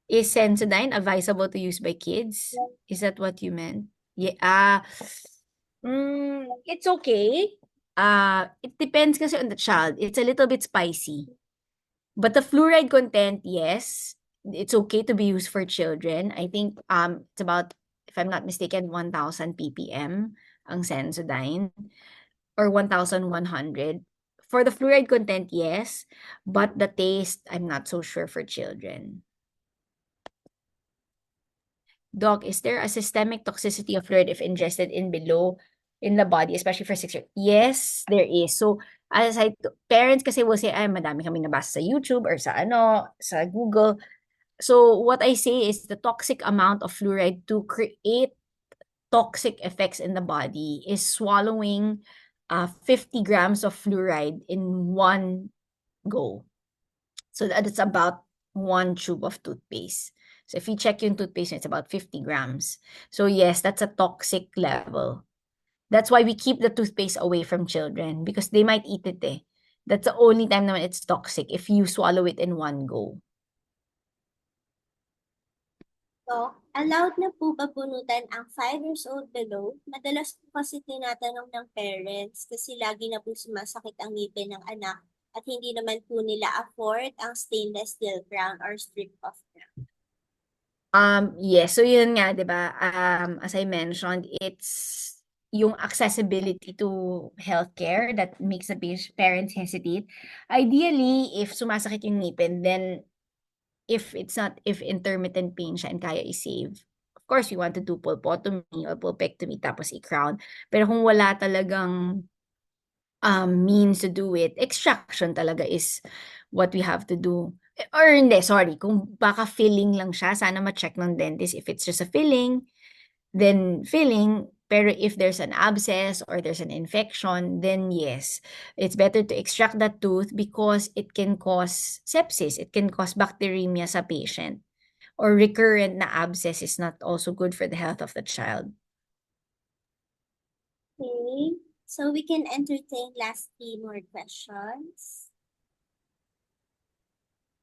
Is Sensodyne advisable to use by kids? Is that what you meant? Yeah. It's okay. It depends kasi on the child. It's a little bit spicy. But the fluoride content, yes, it's okay to be used for children. I think it's about, if I'm not mistaken, 1,000 ppm ang Sensodyne or 1,100. For the fluoride content, yes, but the taste, I'm not so sure for children. Doc, is there a systemic toxicity of fluoride if ingested in the body, especially for 6 years? Yes, there is. So, as parents kasi will say, ay, madami kami nabasa sa YouTube or sa Google. So, what I say is the toxic amount of fluoride to create toxic effects in the body is swallowing 50 grams of fluoride in one go. So, that's about 1 tube of toothpaste. So if you check yung toothpaste, it's about 50 grams. So yes, that's a toxic level. That's why we keep the toothpaste away from children because they might eat it eh. That's the only time naman it's toxic if you swallow it in one go. So, allowed na po ba bunutan ang 5 years old below? Madalas po kasi tinatanong ng parents kasi lagi na po sumasakit ang ngipin ng anak at hindi naman po nila afford ang stainless steel crown or strip-off crown. Yes, so yun nga, 'di ba? As I mentioned, it's yung accessibility to healthcare that makes the parents hesitate. Ideally, if sumasakit yung ngipin, then if intermittent pain siya and kaya i-save, of course, we want to do pulpotomy or pulpectomy tapos i-crown. Pero kung wala talagang means to do it, extraction talaga is what we have to do. Or hindi, sorry, kung baka filling lang siya, sana ma-check ng dentist if it's just a filling, then filling. Pero if there's an abscess or there's an infection, then yes, it's better to extract that tooth because it can cause sepsis. It can cause bacteremia sa patient. Or recurrent na abscess is not also good for the health of the child. Okay, so we can entertain last 3 more questions.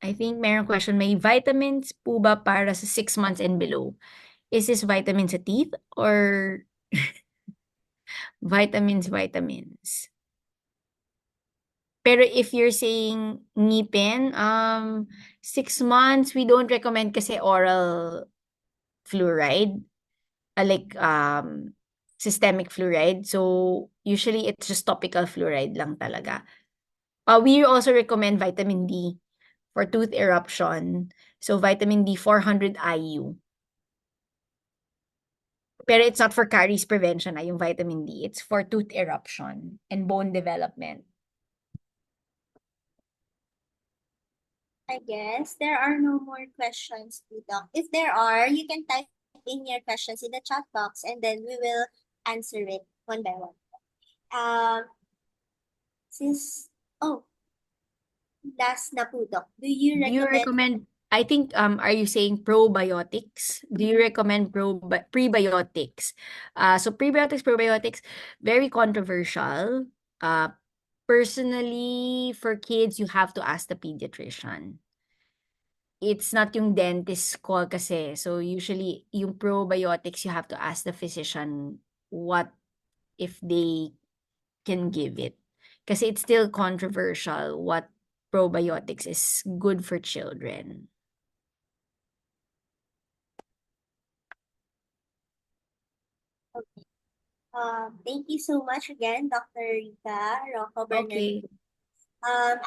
I think mayroong question, may vitamins po ba para sa 6 months and below? Is this vitamin sa teeth or vitamins? Pero if you're saying ngipin, 6 months, we don't recommend kasi oral fluoride, like systemic fluoride. So usually it's just topical fluoride lang talaga. We also recommend vitamin D for tooth eruption. So vitamin D 400 IU. Pero it's not for caries prevention yung vitamin D. It's for tooth eruption and bone development. I guess there are no more questions, Doc. If there are, you can type in your questions in the chat box and then we will answer it one by one. Last na po, Doc. Do you recommend I think, are you saying probiotics? Do you recommend prebiotics? So probiotics, very controversial. Personally, for kids, you have to ask the pediatrician. It's not yung dentist call kasi. So usually, yung probiotics, you have to ask the physician what if they can give it. Kasi it's still controversial what probiotics is good for children. Thank you so much again, Dr. Rita Rocco Okay. Bernardo.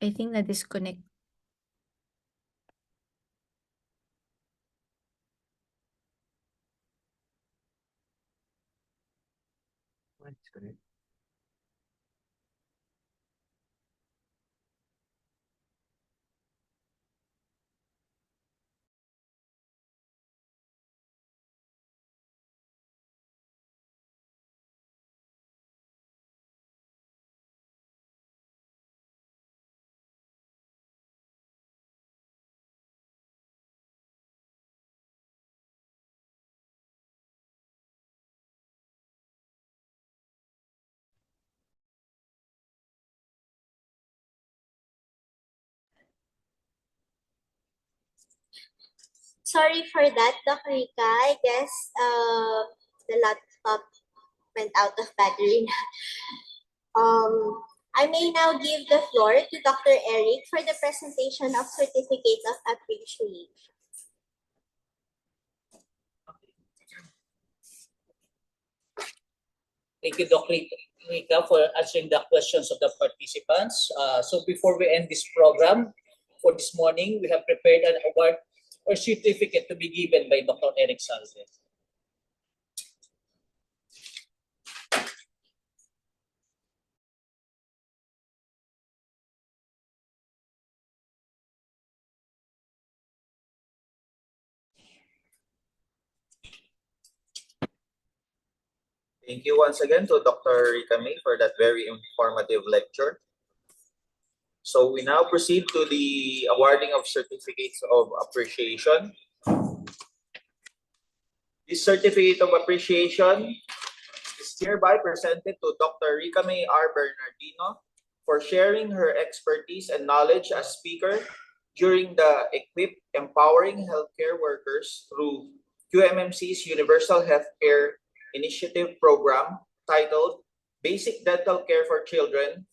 I think na disconnect. Sorry for that, Dr. Rita. I guess the laptop went out of battery. I may now give the floor to Dr. Eric for the presentation of certificates of appreciation. Thank you, Dr. Rika, for answering the questions of the participants. So before we end this program for this morning, we have prepared an award or certificate to be given by Dr. Eric Salve. Thank you once again to Dr. Rika May for that very informative lecture. So we now proceed to the awarding of certificates of appreciation. This certificate of appreciation is hereby presented to Dr. Rika May R. Bernardino for sharing her expertise and knowledge as speaker during the EHQUIP Empowering Healthcare Workers through QMMC's Universal Healthcare Initiative program titled Basic Dental Care for Children,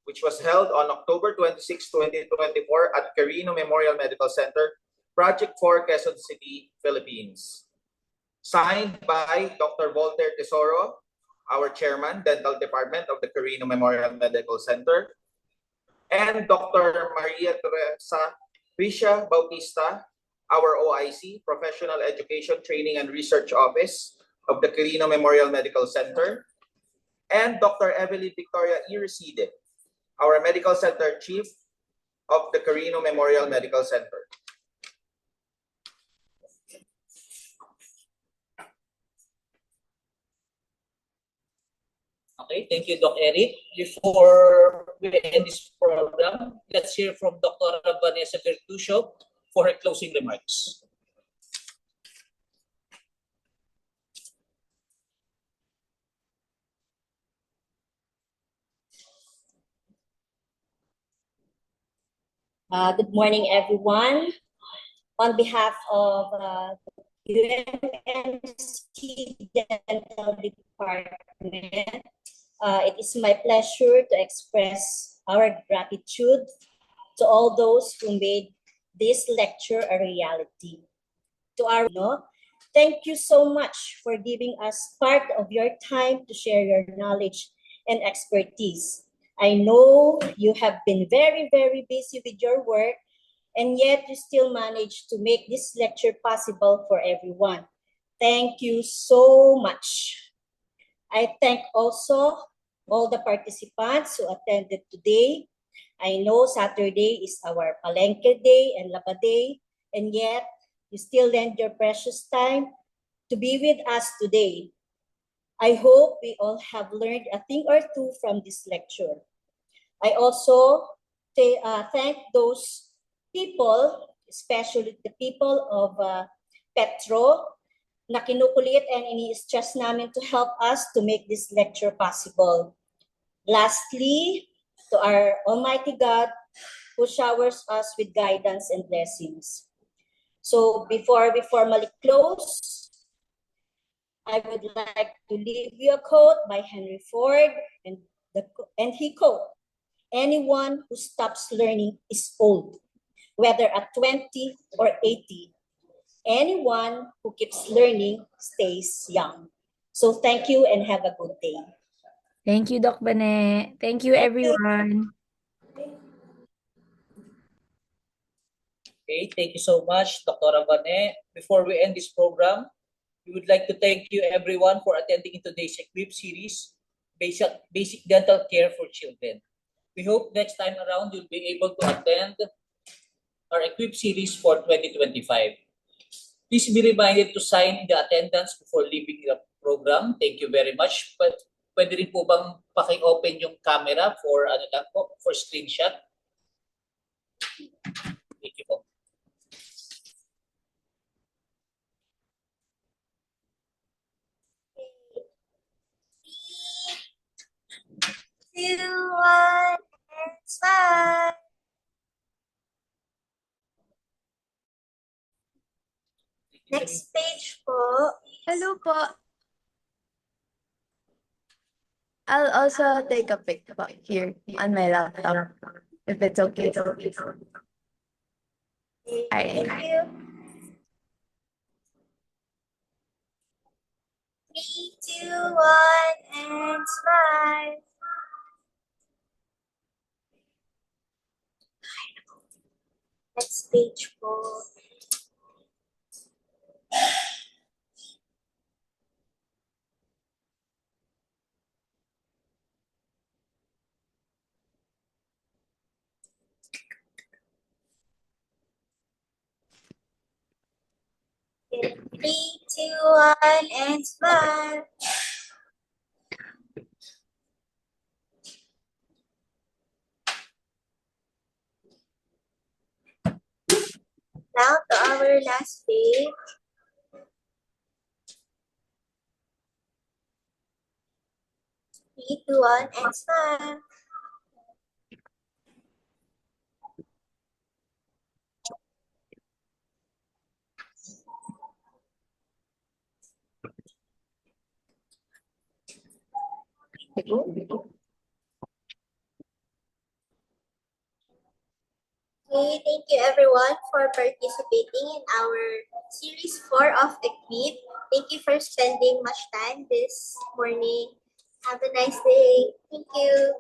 which was held on October 26, 2024 at Quirino Memorial Medical Center, Project 4, Quezon City, Philippines. Signed by Dr. Voltaire Tesoro, our chairman, Dental Department of the Quirino Memorial Medical Center, and Dr. Maria Teresa Risha Bautista, our OIC, Professional Education, Training, and Research Office of the Quirino Memorial Medical Center, and Dr. Evelyn Victoria Iriside, our Medical Center Chief of the Quirino Memorial Medical Center. Okay, thank you, Doc Eric. Before we end this program, let's hear from Dr. Vanessa Bertuccio for her closing remarks. Good morning, everyone. On behalf of QMMC Dental Department, it is my pleasure to express our gratitude to all those who made this lecture a reality. To our thank you so much for giving us part of your time to share your knowledge and expertise. I know you have been very, very busy with your work, and yet you still managed to make this lecture possible for everyone. Thank you so much. I thank also all the participants who attended today. I know Saturday is our Palengke Day and Laba Day, and yet you still lend your precious time to be with us today. I hope we all have learned a thing or two from this lecture. I also thank those people, especially the people of Petro, na kinukulit and ini-stress namin to help us to make this lecture possible. Lastly, to our Almighty God, who showers us with guidance and blessings. So before we formally close, I would like to leave you a quote by Henry Ford, and he quote, "Anyone who stops learning is old, whether at 20 or 80. Anyone who keeps learning stays young." So thank you and have a good day. Thank you, Doc Bane. Thank you, everyone. Okay, thank you so much, Dr. Abane. Before we end this program, we would like to thank you everyone for attending today's EHQUIP series, Basic Dental Care for Children. We hope next time around you'll be able to attend our EHQUIP series for 2025. Please be reminded to sign the attendance before leaving the program. Thank you very much. But pwede rin po bang paki-open yung camera for for screenshot? Thank you po. 2, 1, and smile. Next page po. Hello po. I'll also take a pic here on my laptop, if it's okay. Thank you. 3, 2, 1, and smile. Next page po. Okay, 3, 2, 1, and smile. Now to our last day. 3, 2, 1, and smile. Okay, thank you everyone for participating in our series 4 of EHQUIP. Thank you for spending much time this morning. Have a nice day. Thank you.